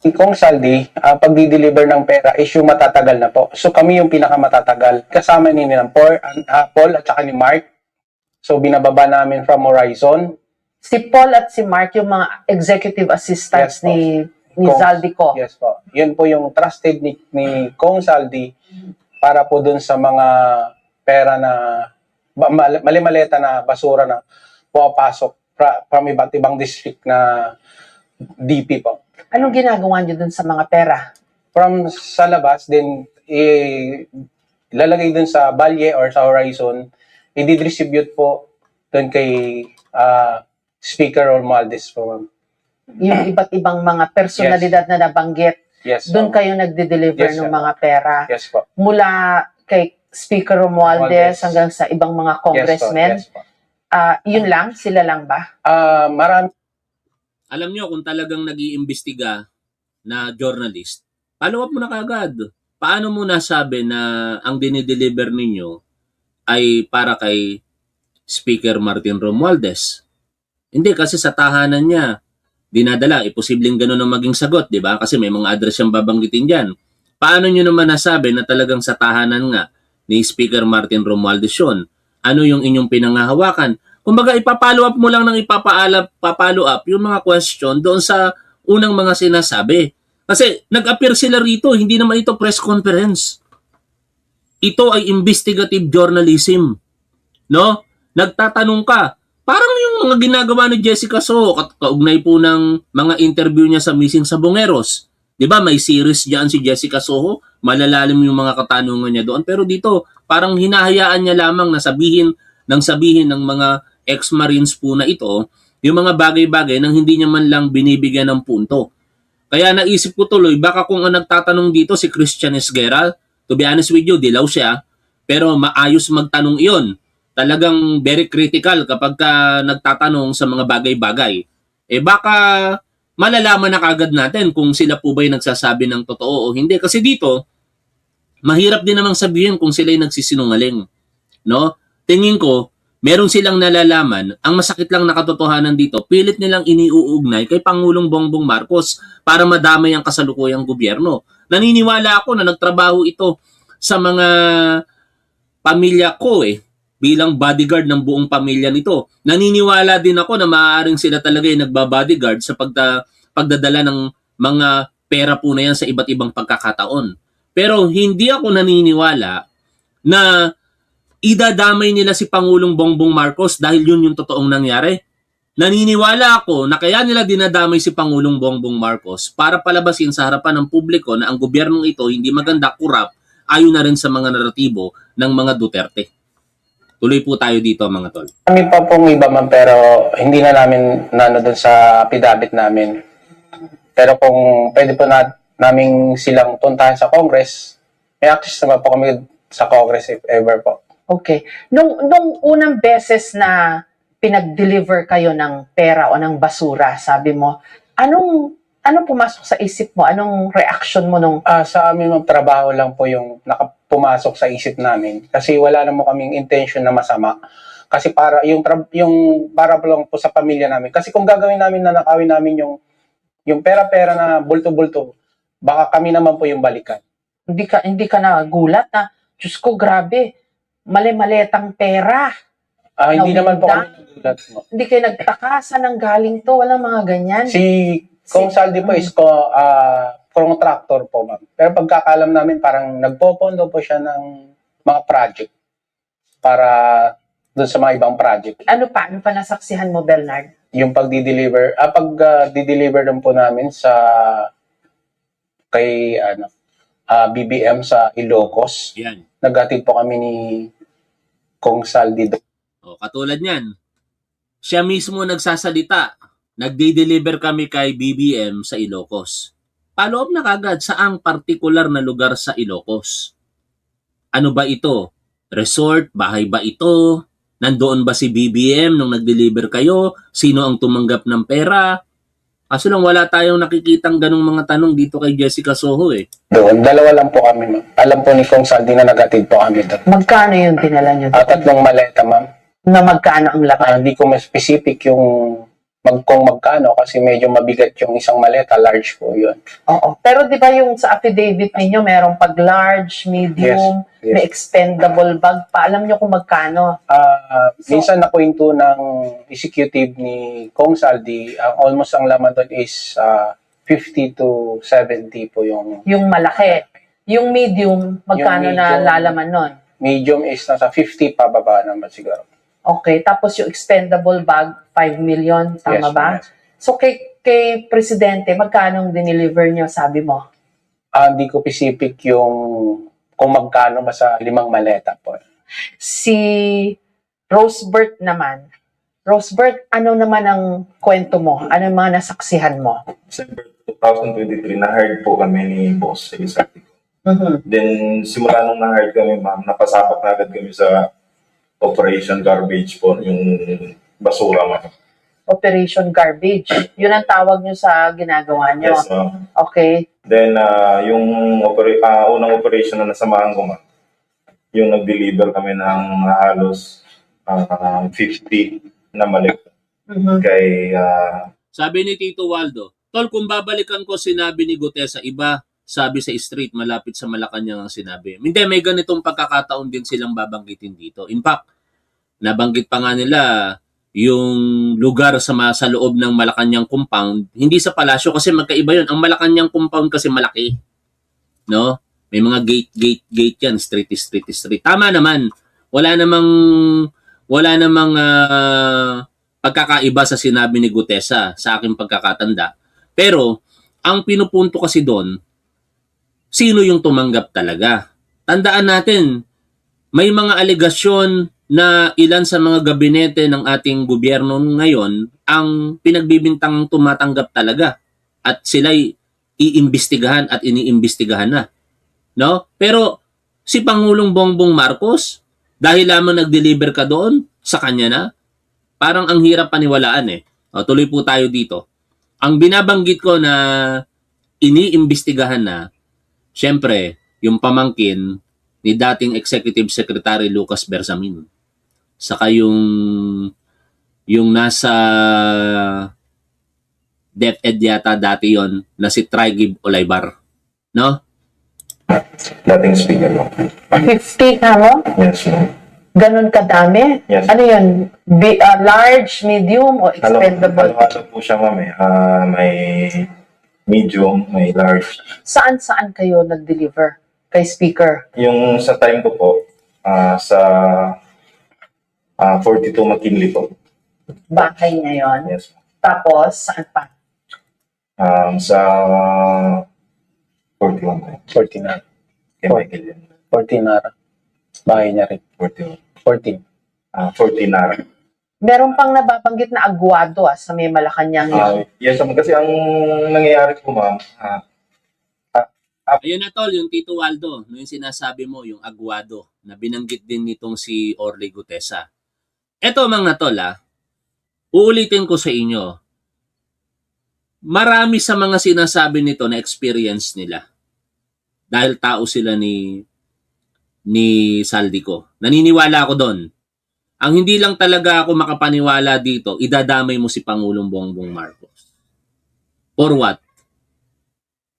Kong Saldi, pag-deliver ng pera is yung matatagal na po. So kami yung pinakamatatagal. Kasama ni Paul at saka ni Mark. So binababa namin from Horizon. Si Paul at si Mark, yung mga executive assistants Yes, po. ni Zaldico. Yes po. Yun po yung trusted ni Kong Saldi para po dun sa mga pera na mali-maleta na basura na pumapasok from iba't ibang district na DP po. Anong ginagawa niyo dun sa mga pera? From sa labas, then ilalagay dun sa Balye or sa Horizon, i-distribute po dun kay Speaker Romualdez po, ma'am. Yung iba't ibang mga personalidad na nabanggit, Yes, doon ma'am. kayo nagde-deliver Yes, ng ma'am. mga pera. Yes po. Mula kay Speaker Romualdez Romualdez. hanggang sa ibang mga congressmen. Yes po. Yun lang? Sila lang ba? Marami Alam nyo, kung talagang nag-iimbestiga na journalist, follow up mo na kagad. Paano mo nasabi na ang dinideliver ninyo ay para kay Speaker Martin Romualdez? Hindi, kasi sa tahanan niya, dinadala, posibleng ganun ang maging sagot, di ba? Kasi may mga address siyang babanggitin dyan. Paano nyo naman nasabi na talagang sa tahanan nga ni Speaker Martin Romualdez yun? Ano yung inyong pinangahawakan? Kumbaga, ipapollow up mo lang ng papollow up yung mga question doon sa unang mga sinasabi. Kasi nag-appear sila rito, hindi naman ito press conference. Ito ay investigative journalism. No? Nagtatanong ka, parang yung mga ginagawa ni Jessica Soho, kaugnay po ng mga interview niya sa Missing Sabongeros. 'Di ba? May series diyan si Jessica Soho, malalalim yung mga katanungan niya doon. Pero dito, parang hinahayaan niya lamang na sabihin ng mga ex-Marines po na ito, yung mga bagay-bagay nang hindi niya man lang binibigyan ng punto. Kaya naisip ko tuloy, baka kung ang nagtatanong dito si Christian Esguerra, to be honest with you, dilaw siya, pero maayos magtanong iyon. Talagang very critical kapag ka nagtatanong sa mga bagay-bagay. Baka malalaman na kagad natin kung sila po ba'y nagsasabi ng totoo o hindi. Kasi dito, mahirap din namang sabihin kung sila'y nagsisinungaling. No? Tingin ko, meron silang nalalaman. Ang masakit lang na katotohanan dito, pilit nilang iniuugnay kay Pangulong Bongbong Marcos para madamay ang kasalukuyang gobyerno. Naniniwala ako na nagtrabaho ito sa mga pamilya ko bilang bodyguard ng buong pamilya nito. Naniniwala din ako na maaaring sila talaga yung nagbabodyguard sa pagdadala ng mga pera po na yan sa iba't ibang pagkakataon. Pero hindi ako naniniwala na idadamay nila si Pangulong Bongbong Marcos dahil yun yung totoong nangyari. Naniniwala ako na kaya nila dinadamay si Pangulong Bongbong Marcos para palabasin sa harapan ng publiko na ang gobyernong ito hindi maganda, kurap, ayon na rin sa mga naratibo ng mga Duterte. Tuloy po tayo dito, mga tol. Kami pa pong iba, ma'am, pero hindi na namin doon sa affidavit namin. Pero kung pwede po namin silang puntahan sa Congress, may access naman po kami sa Congress if ever po. Okay. Nung unang beses na pinag-deliver kayo ng pera o ng basura, sabi mo, anong pumasok sa isip mo? Anong reaction mo nung... Sa amin, ma'am, trabaho lang po yung pumasok sa isip namin kasi wala naman kaming intention na masama kasi para yung para lang po sa pamilya namin kasi kung gagawin namin na nakawin namin yung pera-pera na bulto-bulto baka kami naman po yung balikan. Hindi ka nagulat na, Diyos ko, grabe, mali-maletang pera. Hindi naman po kami nagulat. Hindi kayo nagtaka, saan ang galing to? Walang mga ganyan. Si Kong Saldi po is contractor po, ma'am. Pero pagkakalam namin, parang nagpopondo po siya ng mga project para doon sa mga ibang project. Ano pa nasaksihan mo, Bernard? Yung pag-deliver lang po namin sa kay BBM sa Ilocos. Yan. Naghatid po kami ni Kong Saldi doon. O, katulad niyan, siya mismo nagsasalita. Nagde-deliver kami kay BBM sa Ilocos. Follow up na kagad saang partikular na lugar sa Ilocos. Ano ba ito? Resort? Bahay ba ito? Nandoon ba si BBM nung nag-deliver kayo? Sino ang tumanggap ng pera? Kaso lang wala tayong nakikitang ganong mga tanong dito kay Jessica Soho eh. Doon, dalawa lang po kami, ma'am. Alam po ni Kong Saldi na nagatid po kami doon. Magkano yung dinala nyo? Tatlong maleta, ma'am. Na magkano ang laman? Hindi ko mas specific yung kung magkano kasi medyo mabigat yung isang maleta, large po yun. Oo. Pero di ba yung sa affidavit ninyo, merong pag large, medium, Yes. may expendable bag pa. Alam nyo kung magkano? Minsan nakwento ng executive ni Kong Saldi, almost ang laman doon is 50 to 70 po yung Yung malaki. Yung medium, magkano Yung na medium, lalaman nun? medium is nasa 50 pababa naman siguro. Okay. Tapos yung expendable bag, 5 million. Tama Yes, ba? yes. So kay Presidente, magkano ang dineliver nyo, sabi mo? Hindi ko specific yung kung magkano ba sa 5 maleta po. Si Rosebert naman. Rosebert, ano naman ang kwento mo? Ano yung mga nasaksihan mo? December 2023, na-hired po kami ni Boss sa Isartico. Then, simula nung na-hired kami, ma'am, napasapak na agad kami sa Operation Garbage po, yung basura, ma'am. Operation Garbage. Yun ang tawag nyo sa ginagawa nyo. Yes, ma'am. Okay. Then, yung unang operation na nasamahan ko, ma'am, yung nag-deliver kami ng halos 50 na malik kay Sabi ni Tito Waldo, Tol, kung babalikan ko sinabi ni Gutesa, iba sabi sa street, malapit sa Malacanang ang sinabi. Hindi, may ganitong pagkakataon din silang babanggitin dito. In fact, nabanggit pa nga nila yung lugar sa loob ng Malacanang compound, hindi sa palasyo kasi magkaiba yun. Ang Malacanang compound kasi malaki. No? May mga gate yan, street. Tama naman. Wala namang pagkakaiba sa sinabi ni Gutesa sa aking pagkakatanda. Pero, ang pinupunto kasi doon, sino yung tumanggap talaga? Tandaan natin, may mga alegasyon na ilan sa mga gabinete ng ating gobyerno ngayon ang pinagbibintang tumatanggap talaga at sila'y iimbestigahan at iniimbestigahan na. No? Pero si Pangulong Bongbong Marcos, dahil lamang nag-deliver ka doon, sa kanya na, parang ang hirap paniwalaan eh. O, tuloy po tayo dito. Ang binabanggit ko na iniimbestigahan na, syempre, yung pamangkin ni dating Executive Secretary Lucas Bersamin. Saka yung nasa DepEd yata dati yon na si Trigib Olaybar. No? dating speaker, no? 50 na mo? Yes, ma'am. Ganun kadami? Yes. Ano yun? Large, medium, o expendable? Ano po siya, ma'am, eh. May medium, may large. Saan kayo nag-deliver kay speaker? Yung sa time ko po, sa 42 McKinley po. Bahay niya yon. Yes. Tapos, saan pa? Sa 41 po. 49. Kay Michael yan. 14 nara. Bahay niya rin. 41. 14. 14 na. Meron pang nababanggit na agwado sa may Malacanang yun. Yes, ma'am. Kasi ang nangyayari po, ma'am, Ayun na tol, yung Tito Waldo, no, yung sinasabi mo, yung agwado, na binanggit din nitong si Orly Gutesa. Eto mga tol, uulitin ko sa inyo, marami sa mga sinasabi nito na experience nila. Dahil tao sila ni Saldico. Naniniwala ako doon. Ang hindi lang talaga ako makapaniwala dito, idadamay mo si Pangulong Bongbong Marcos. For what?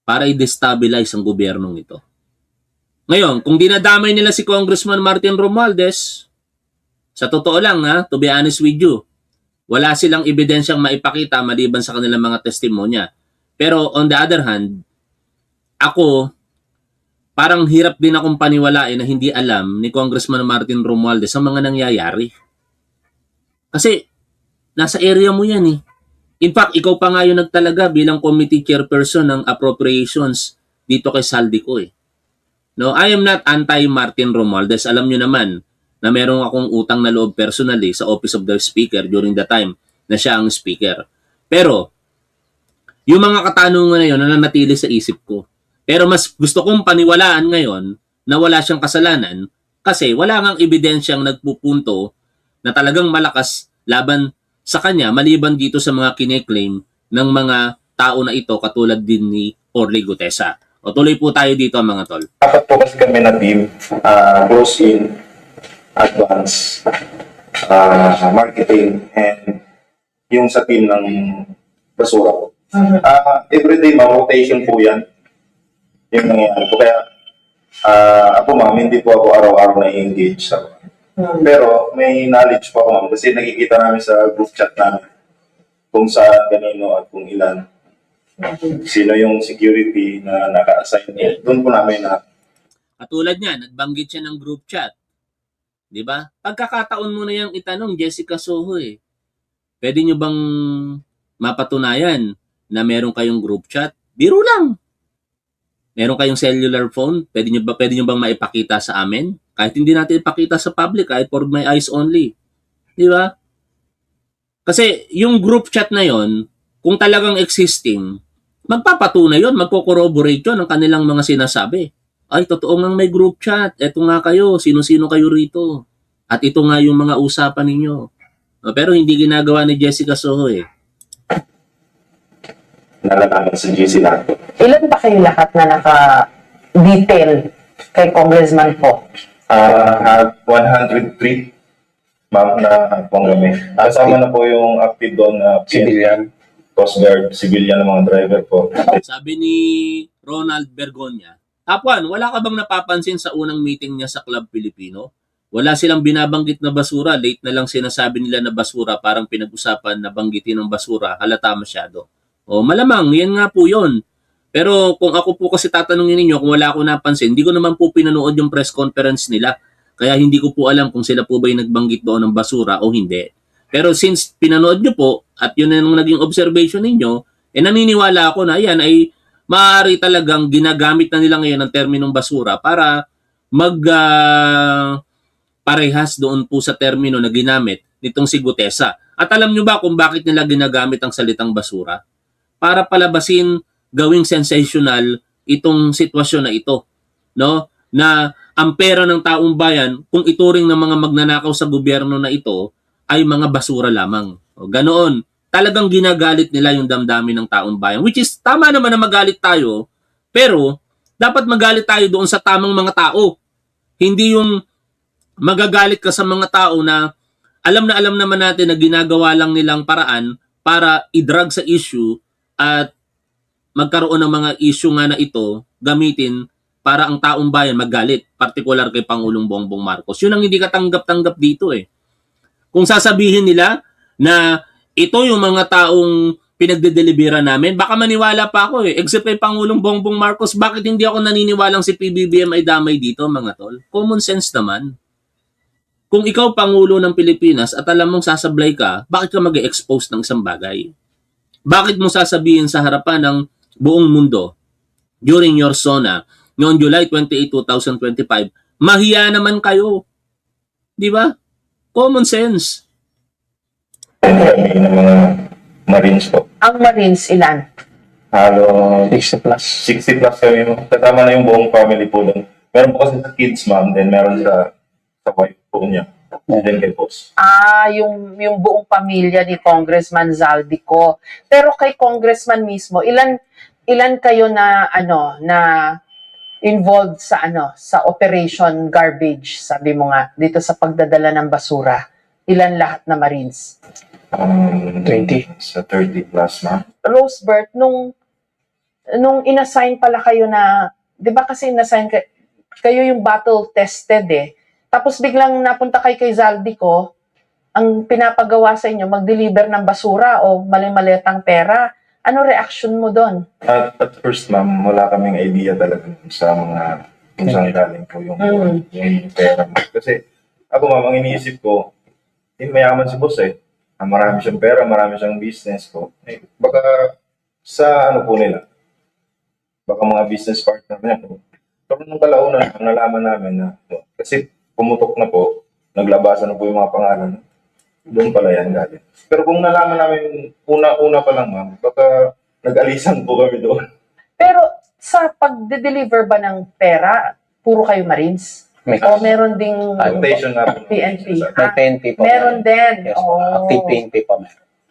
Para i-destabilize ang gobyernong ito. Ngayon, kung dinadamay nila si Congressman Martin Romualdez, sa totoo lang, to be honest with you, wala silang ebidensyang maipakita maliban sa kanilang mga testimonya. Pero on the other hand, ako, parang hirap din akong paniwalain na hindi alam ni Congressman Martin Romualdez ang mga nangyayari. Kasi, nasa area mo yan eh. In fact, ikaw pa nga yung nagtalaga bilang committee chairperson ng appropriations dito kay Saldico eh. No, I am not anti-Martin Romualdez. Alam nyo naman, na meron akong utang na loob personally sa Office of the Speaker during the time na siya ang speaker. Pero, yung mga katanungan na yun, nananatili sa isip ko. Pero mas gusto kong paniwalaan ngayon na wala siyang kasalanan kasi wala ngang ebidensyang nagpupunto na talagang malakas laban sa kanya maliban dito sa mga kine-claim ng mga tao na ito katulad din ni Orly Gutesa. O tuloy po tayo dito mga tol. Dapat po kasi kami na team, close in, advance, marketing, and yung sa team ng basura po. Everyday rotation po yan. Yung nangyayari po. Kaya ako ma'am, hindi po ako araw-araw na-engage sa pero may knowledge po ako ma'am kasi nakikita namin sa group chat namin kung saan, kanino at kung ilan. Sino yung security na naka-assign. Doon po namin na Katulad niya, nagbanggit siya ng group chat. 'Di ba? Pagkakataon mo na yang itanong Jessica Soho eh. Pwede nyo bang mapatunayan na meron kayong group chat? Biro lang. Meron kayong cellular phone? Pwede nyo bang maipakita sa amin? Kahit hindi natin ipakita sa public, kahit for my eyes only. 'Di ba? Kasi yung group chat na yon, kung talagang existing, magpapatunay yun, magko-corroborate yun ng kanilang mga sinasabi. Ay, totoo nga may group chat. Eto nga kayo, sino-sino kayo rito. At ito nga yung mga usapan ninyo. Pero hindi ginagawa ni Jessica Soho eh. nalalaman sa GC natin. Ilan ba kayo lahat na naka-detail kay Congressman po? 103 ma'am na kami. Kasama na po yung active doon na Civilian. Coast Guard, civilian ng mga driver po. Sabi ni Ronald Bergonya, Tapuan, wala ka bang napapansin sa unang meeting niya sa Club Pilipino? Wala silang binabanggit na basura, late na lang sinasabi nila na basura, parang pinag-usapan na banggitin ng basura, halata masyado. O malamang, yan nga po yun. Pero kung ako po kasi tatanungin ninyo, kung wala ako napansin, hindi ko naman po pinanood yung press conference nila. Kaya hindi ko po alam kung sila po ba yung nagbanggit doon ng basura o hindi. Pero since pinanood nyo po, at yun ang naging observation ninyo, naniniwala ako na yan ay maaari talagang ginagamit na nila ngayon ang terminong basura para parehas doon po sa termino na ginamit nitong si Gutesa. At alam nyo ba kung bakit nila ginagamit ang salitang basura? Para palabasin, gawing sensational itong sitwasyon na ito, no? Na ang pera ng taong bayan, kung ituring ng mga magnanakaw sa gobyerno na ito, ay mga basura lamang. O, ganoon. Talagang ginagalit nila yung damdamin ng taong bayan. Which is, tama naman na magalit tayo, pero dapat magalit tayo doon sa tamang mga tao. Hindi yung magagalit ka sa mga tao na alam naman natin na ginagawa lang nilang paraan para i-drag sa issue at magkaroon ng mga issue nga na ito gamitin para ang taong bayan magalit, particular kay Pangulong Bongbong Marcos. Yun ang hindi katanggap-tanggap dito eh. Kung sasabihin nila na ito yung mga taong pinagdedelibera namin, baka maniwala pa ako eh. Except kay Pangulong Bongbong Marcos, bakit hindi ako naniniwalang si PBBM ay damay dito mga tol? Common sense naman. Kung ikaw Pangulo ng Pilipinas at alam mong sasablay ka, bakit ka mag-expose ng isang bagay? Bakit mo sasabihin sa harapan ng buong mundo during your SONA noong July 28, 2025, mahiya naman kayo. Di ba? Common sense. Kami ng mga Marines po. Ang Marines, ilan? Halo 60 plus. 60 plus kami. Kasama na yung buong family po doon. Meron po kasi sa kids ma'am, then meron sa wife po niya. And then kay boss. Yung buong pamilya ni Congressman Zaldico. Pero kay Congressman mismo, ilan kayo na involved sa sa Operation Garbage, sabi mo nga, dito sa pagdadala ng basura? Ilan lahat na Marines? 20. Sa 30 plus ma'am. Rosebert, nung inassign pala kayo na, 'di ba kasi inassign kayo yung battle tested eh. Tapos biglang napunta kay Zaldico, ang pinapagawa sa inyo, mag-deliver ng basura o mali-maletang pera. Ano reaction mo doon? At first ma'am, wala kaming idea talaga sa mga kung saan galing po yung pera. Kasi ako ma'am, ang iniisip ko, mayaman si boss eh. Marami siyang pera, marami siyang business ko. Eh, baka sa po nila, baka mga business partner niya po. Pero nung kalaunan, ang nalaman namin na, kasi pumutok na po, naglabasan na po yung mga pangalan. Doon pala yan galing. Pero kung nalaman namin una-una pa lang, ma'am, baka nag-alisan po kami doon. Pero sa pagde-deliver ba ng pera, puro kayo Marines? May, O meron ding Rotation nga po. PNP? may PNP po. Meron din. Yes, po. Active PNP po.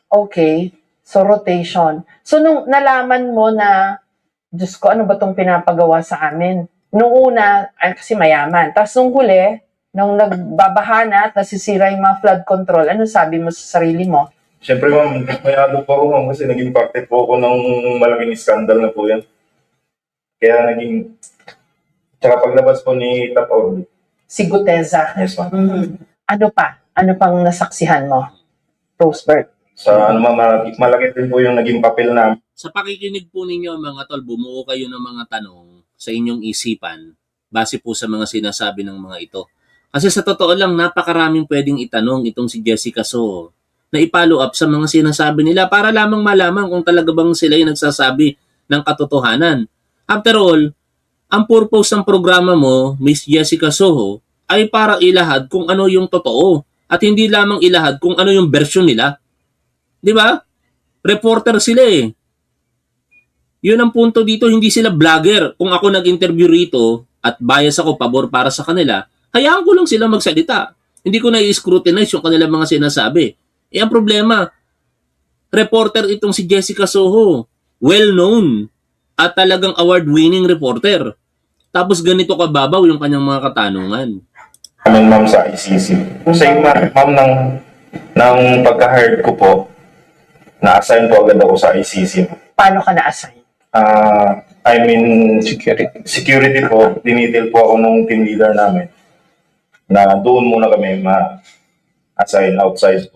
Okay. So, rotation. So, nung nalaman mo na, Diyos ko, ano ba itong pinapagawa sa amin? Nung una, kasi mayaman. Tapos nung huli, nung nagbabaha na at nasisira yung mga flood control, ano sabi mo sa sarili mo? Siyempre, ma'am, mayado po ako, ma'am, kasi naging parte po ako ng malaking skandal na po yan. Kaya naging... Tsaka paglabas po ni Tap Orly. Si Guteza. Yes, ma'am. Ano pa? Ano pang nasaksihan mo? Roseburg. Sa ano, ma'am, malaki din po yung naging papel namin. Sa pakikinig po ninyo mga tol, bumuo kayo ng mga tanong sa inyong isipan base po sa mga sinasabi ng mga ito. Kasi sa totoo lang, napakaraming pwedeng itanong itong si Jessica Soho na i-follow up sa mga sinasabi nila para lamang malaman kung talaga bang sila yung nagsasabi ng katotohanan. After all, ang purpose ng programa mo, Miss Jessica Soho, ay para ilahad kung ano yung totoo at hindi lamang ilahad kung ano yung version nila. Di ba? Reporter sila eh. Yun ang punto dito, hindi sila vlogger. Kung ako nag-interview rito at bias ako pabor para sa kanila, hayaan ko lang sila magsalita. Hindi ko na i-scrutinize yung kanilang mga sinasabi. Eh ang problema, reporter itong si Jessica Soho, well-known at talagang award-winning reporter. Tapos ganito kababaw yung kanyang mga katanungan. Aming ma'am sa ICC. Sa ma'am ng pagka-hired ko po, na-assign po agad ako sa ICC. Paano ka na-assign? I mean, security po, dinitil po ako nung team leader namin na doon muna kami ma-assign outside.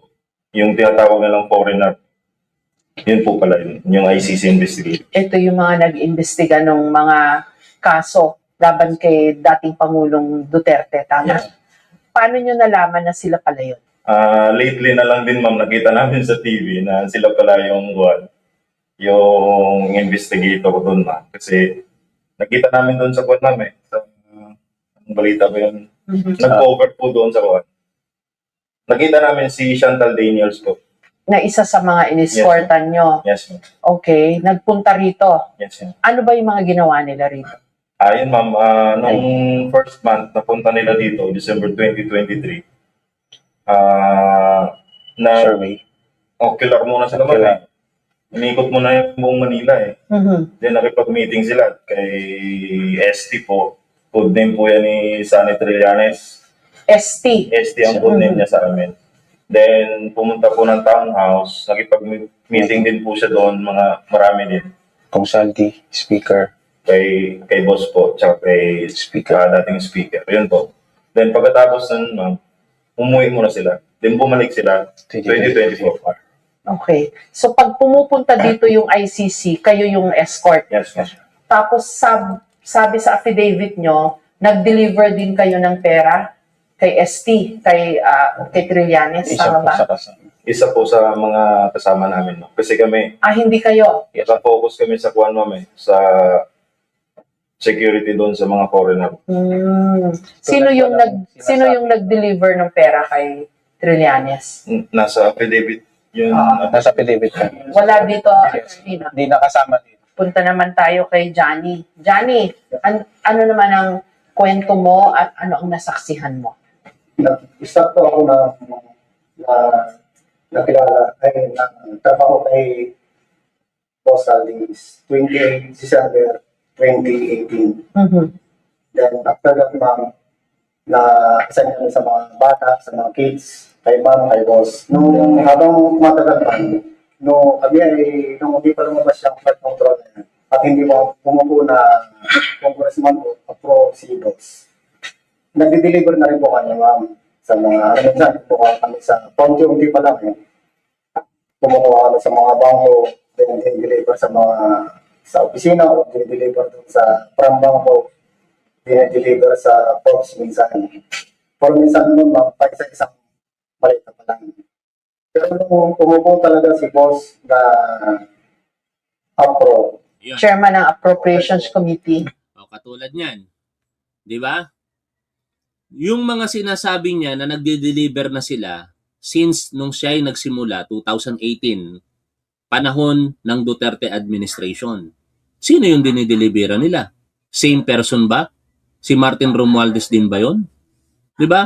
Yung tinatawag nilang foreigner, yun po pala yun, yung ICC investigator. Ito yung mga nag-imbestiga ng mga kaso laban kay dating Pangulong Duterte, tama? Yes. Paano nyo nalaman na sila pala yun? Lately na lang din, ma'am, nakita namin sa TV na sila pala yung investigator ko doon, ma'am. Kasi nakita namin doon sa kwan namin. Ang balita ba yun? Nag-cover po doon sa kwan. Nakita namin si Chantal Daniels po. Na isa sa mga iniskortan nyo? Yes, ma'am. Okay. Nagpunta rito? Yes, ma'am. Ano ba yung mga ginawa nila rito? Ayun, ma'am. Nung first month, napunta nila dito, December 2023. Survey. Ocular muna sila, ma'am. Eh. Inikot muna yung buong Manila eh. Then nakipag-meeting sila kay ST po. Code name po yan ni Sunny Trillanes. ST? ST ang code name niya sa amin. Then pumunta po ng townhouse. Nakipag-meeting din po siya doon. Marami din. Consulti, speaker. Kay boss po. Tsaka kay dating speaker. Yun po. Then pagkatapos nun, ma'am, umuwi muna sila. Then bumalik sila 2024. Okay. So pag pumupunta dito yung ICC, kayo yung escort. Yes, ma'am. Tapos sabi sa affidavit nyo, nag-deliver din kayo ng pera kay ST, kay Trillanes, tama ba? Isa po sa mga kasama namin. No? Kasi kami, Hindi kayo. focus kami sa kuwan, ma'am, sa security doon sa mga foreigner. Sino yung nag-deliver ng pera kay Trillanes? Nasa affidavit yun. Nasa affidavit. Wala dito, Christina. Hindi nakasama dito. Punta naman tayo kay Johnny. Johnny, ano naman ang kwento mo at ano ang nasaksihan mo? Start po ako nakilala ay trabaho kay Boss Aldi is 28 December 2018. Then after that, ma'am, na-assign kami sa mga bata, sa mga kids, kay ma'am, kay boss. Nung habang matagal man, nung hindi pa lumabas yung flood control na yan, at hindi mo pumupo na congressman o approve si boss. Nagdi-deliver na rin po kanya, ma'am, sa mga, minsan, pumunta kami sa, paunti-unti pa lang, pumukuha kami sa mga bangko, then deliver sa mga, sa opisina, o deliver dun sa from bangko, deliver sa post minsan. Pero minsan naman, ma'am, pa isang malita pa lang. Pero nung pumupo talaga si boss na approve. Chairman ng Appropriations Committee. O katulad niyan. 'Di ba? yung mga sinasabi niya na nagde-deliver na sila since nung siya ay nagsimula, 2018, panahon ng Duterte administration. Sino yung dinideliveran nila? Same person ba? Si Martin Romualdez din ba yun? Di ba?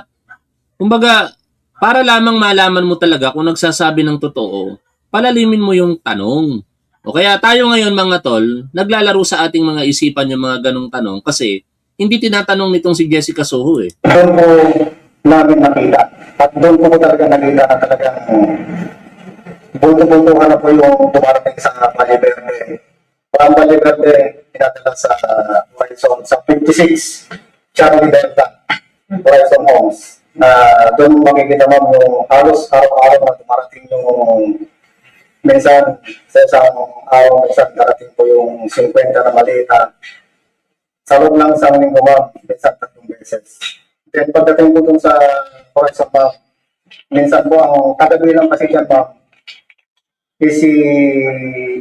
Kumbaga, para lamang malaman mo talaga kung nagsasabi ng totoo, palalimin mo yung tanong. O kaya tayo ngayon mga tol, naglalaro sa ating mga isipan yung mga ganong tanong kasi hindi tinatanong nitong si Jessica Soho eh. Doon po namin nakita. At doon po talaga nakita na talagang bunto-buntuhan na po yung dumarating sa Valle Verde. Ang Valle Verde, pinadala sa Horizon sa 56, Charlie Delta, Horizon Homes. Na doon makikita mo yung halos araw-araw na dumarating yung minsan sa isang araw minsan darating po yung 50 na malita. Sa loob lang sa linggo ma'am, minsan 3 beses. Then pagdating po dun sa Horizon ma'am, minsan po ang tagabilang kasi dyan ma'am, is si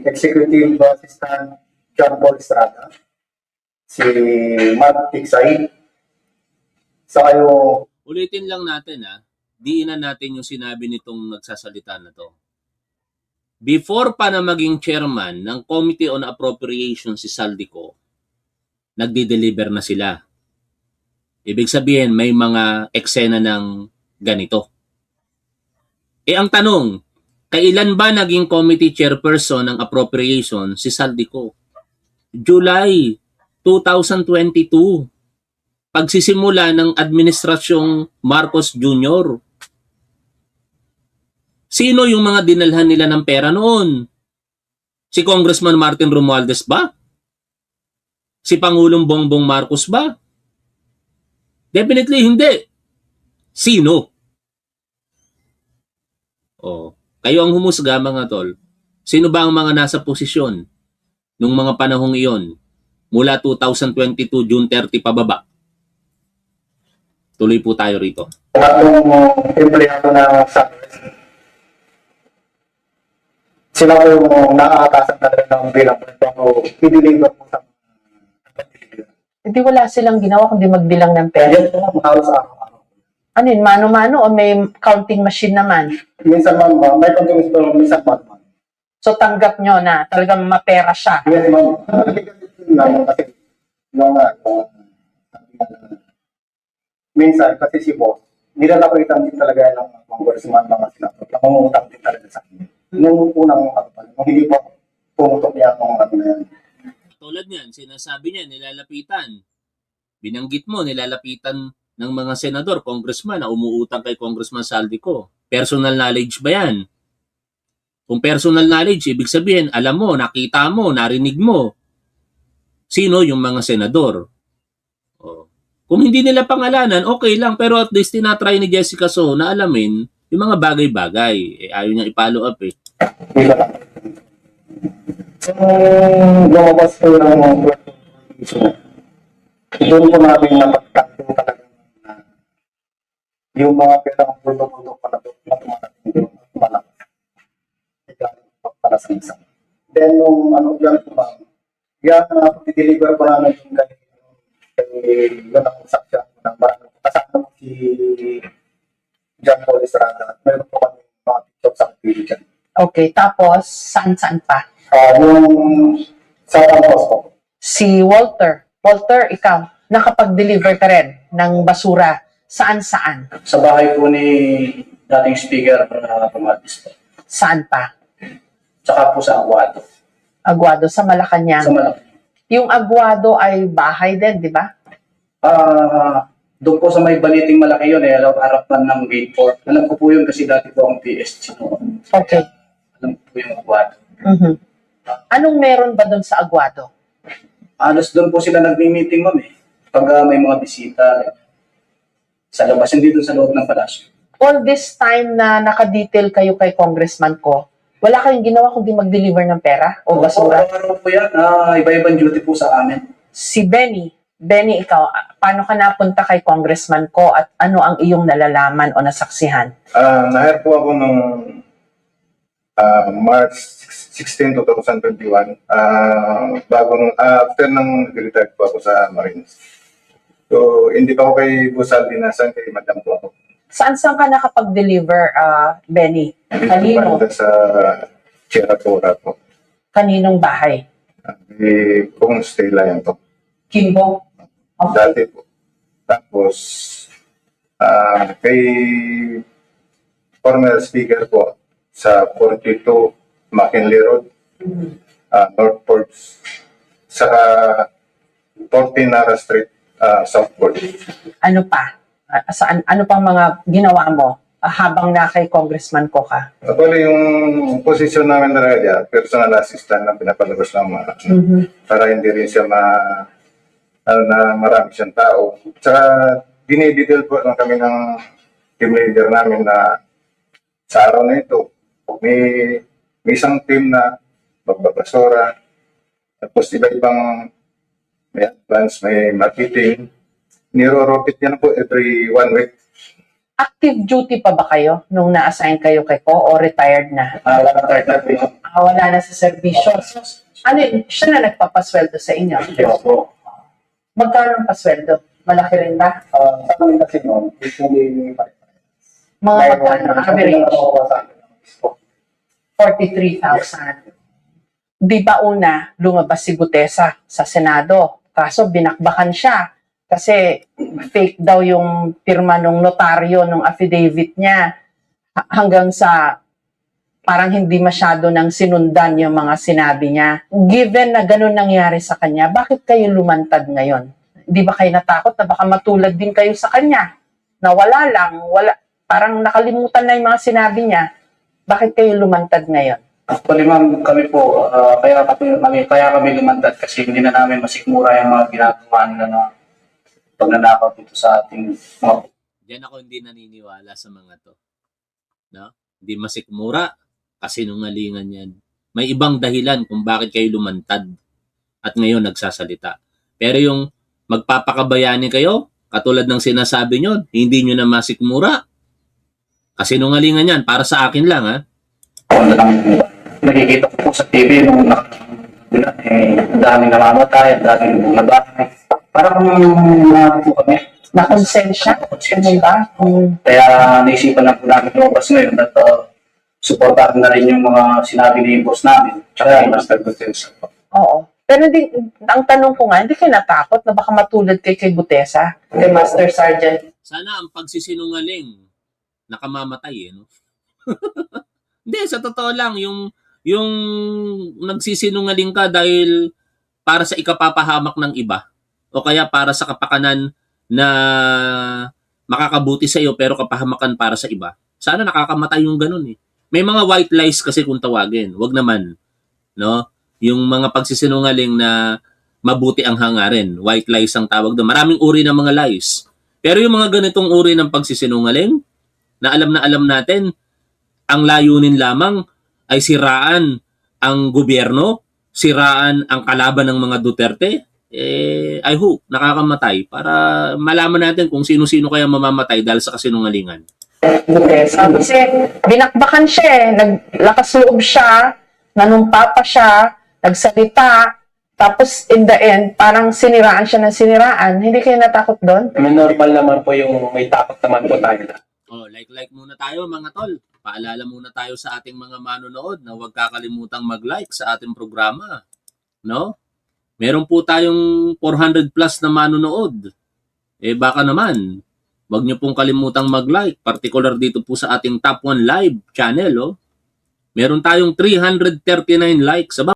Executive Assistant John Paul Estrada, si Matt Tiksay, sa kayo. Ulitin lang natin diinan natin yung sinabi nitong nagsasalita na to. Before pa na maging chairman ng Committee on Appropriations si Saldico, nagdi-deliver na sila. Ibig sabihin, may mga eksena ng ganito. Ang tanong, kailan ba naging committee chairperson ng appropriation si Saldico? July 2022. Pagsisimula ng administrasyong Marcos Jr. Sino yung mga dinalhan nila ng pera noon? Si Congressman Martin Romualdez ba? Si Pangulong Bongbong Marcos ba? Definitely hindi. Sino? Kayo ang humusga mga tol. Sino ba ang mga nasa posisyon nung mga panahong iyon mula 2022 June 30 pababa? Tuloy po tayo rito. Tatlong empleyado na sa sila po yung nakakatasan talaga ng bilang bago i-deliver po sa Hindi wala silang ginawa kundi magbilang ng pera. yan po ma'am, halos araw-araw. Ano yun, mano-mano o may counting machine naman? Minsan ma'am, may continuous pero minsan ma'am. So tanggap nyo na talagang mapera siya. Yes ma'am. Kasi minsan kasi si boss, nilalapitan din talaga ng mga congressman, mga senator, na mamutang din talaga sa akin. Nung unang nung hindi pa pumutok niya ang ano na yan. Tulad niyan, sinasabi niya, nilalapitan. Binanggit mo, nilalapitan ng mga senador, congressman na umuutang kay Congressman Saldico. Personal knowledge ba yan? Kung personal knowledge, ibig sabihin, alam mo, nakita mo, narinig mo. Sino yung mga senador? Kung hindi nila pangalanan, okay lang. Pero at least tinatry ni Jessica Soho na alamin yung mga bagay-bagay. Ayaw niya i-follow up eh. So, lumabas po ng doon po namin napagtanto talaga na yung mga perang produk-produk pala na tumatating doon malakas. Para sa isang. Then, nung dyan po ma'am, yan na pag-deliver po namin yung kay yun ang saksyan ng barang. Kasama po si John Paul Estrada. Meron po kami mga TikTok sa video dyan. Okay, tapos saan-saan pa? Yung sa campus po. Si Walter. Walter, ikaw, nakapag-deliver ka rin ng basura. Saan-saan? Sa bahay po ni dating speaker na Tomatis po. Saan pa? Tsaka po sa Aguado. Aguado, sa Malacanang. Sa Malacanang. Yung Aguado ay bahay din, di ba? Doon po sa may baliting malaki yun, harapan ng gate 4. Alam ko po yun kasi dati po ang PSG noon. Okay. Alam ko po yung Aguado. Mhm. Anong meron ba doon sa Aguado? Alas doon po sila nagmi-meeting, ma'am eh. Pag may mga bisita, sa labas, hindi doon sa loob ng palasyo. All this time na nakadetail kayo kay Congressman ko, wala kayong ginawa kundi mag-deliver ng pera o basura? Araw-araw po yan, iba-ibang duty po sa amin. Si Benny, ikaw, paano ka napunta kay Congressman ko at ano ang iyong nalalaman o nasaksihan? Na-hire po ako nung March 16, 2021. After nang nag-retire po ako sa Marines. So, hindi pa ako kay Busal dinasan, kay Madam po ako. Saan ka nakapag-deliver, Benny? Kanino? Banda sa Cheratora po. Kaninong bahay? Kung stay lang po. Kimbo? Okay. Dati po. Tapos, kay former speaker po sa 42 McKinley Road, Northport, saka 14 Nara Street, Southport. Ano pa? Ano pang mga ginawa mo habang na kay Congressman ko ka? Actually, yung posisyon namin talaga, personal assistant na pinapalabas ng mga para hindi rin siya na marami siyang tao. Tsaka dinidetail po lang kami ng team leader namin na sa araw na ito, may isang team na magbabasura, tapos iba-ibang may advance, may marketing. Niro-rotate yan po every 1 week. Active duty pa ba kayo nung na-assign kayo kay Ko o retired na? Wala na sa serbisyo. So, ano yun? Siya na nagpapasweldo sa inyo? Yes po. Magkano ang pasweldo? Malaki rin ba? Sa amin kasi noon, usually Mga magkano average? 43,000. Di ba una, lumabas si Gutesa sa Senado? Kaso binakbakan siya kasi fake daw yung pirma ng notaryo ng affidavit niya hanggang sa parang hindi masyado nang sinundan yung mga sinabi niya. Given na ganun nangyari sa kanya, bakit kayo lumantad ngayon? Di ba kayo natakot na baka matulad din kayo sa kanya? Na wala, parang nakalimutan na yung mga sinabi niya. Bakit kayo lumantad ngayon? Actually, ma'am, kami po, kaya kami lumantad kasi hindi na namin masikmura yung mga ginagawa nila na pagnanakaw dito sa ating mga... Diyan ako hindi naniniwala sa mga to. No? Hindi masikmura, kasinungalingan yan. May ibang dahilan kung bakit kayo lumantad at ngayon nagsasalita. Pero yung magpapakabayani kayo, katulad ng sinasabi nyo, hindi nyo na masikmura. Kasinungalingan yan, para sa akin lang, ha? Nakikita ko po sa TV nung daming namamatay, daming nabahay. Parang po kami. Na-konsensya? Ano ba? Kaya naisipan na po namin lumabas ngayon at supportahan na rin yung mga sinabi ni boss namin. Tsaka yung Master Gutesa. Oo. Pero ang tanong ko nga, hindi kayo natakot na baka matulad kay Gutesa, kay Master Sergeant? Sana ang pagsisinungaling nakamamatay, no? Hindi, sa totoo lang, yung nagsisinungaling ka dahil para sa ikapapahamak ng iba o kaya para sa kapakanan na makakabuti sa iyo pero kapahamakan para sa iba. Sana nakakamatay yung ganun eh. May mga white lies kasi kung tawagin. Wag naman, no? Yung mga pagsisinungaling na mabuti ang hangarin. White lies ang tawag doon. Maraming uri ng mga lies. Pero yung mga ganitong uri ng pagsisinungaling na alam natin, ang layunin lamang ay siraan ang gobyerno, siraan ang kalaban ng mga Duterte, I hope nakakamatay para malaman natin kung sino-sino kaya mamamatay dahil sa kasinungalingan. Kasi binakbakan siya eh, naglakas loob siya, nanumpa pa siya, nagsalita, tapos in the end, parang siniraan siya ng siniraan. Hindi kayo natakot doon? Normal naman po yung may takot naman po tayo. Oh, like muna tayo mga tol. Paalala muna tayo sa ating mga manonood na huwag kakalimutang mag-like sa ating programa. No? Meron po tayong 400 plus na manonood. Baka naman, huwag niyo pong kalimutang mag-like. Particular dito po sa ating Top 1 Live channel. Oh. Meron tayong 339 likes.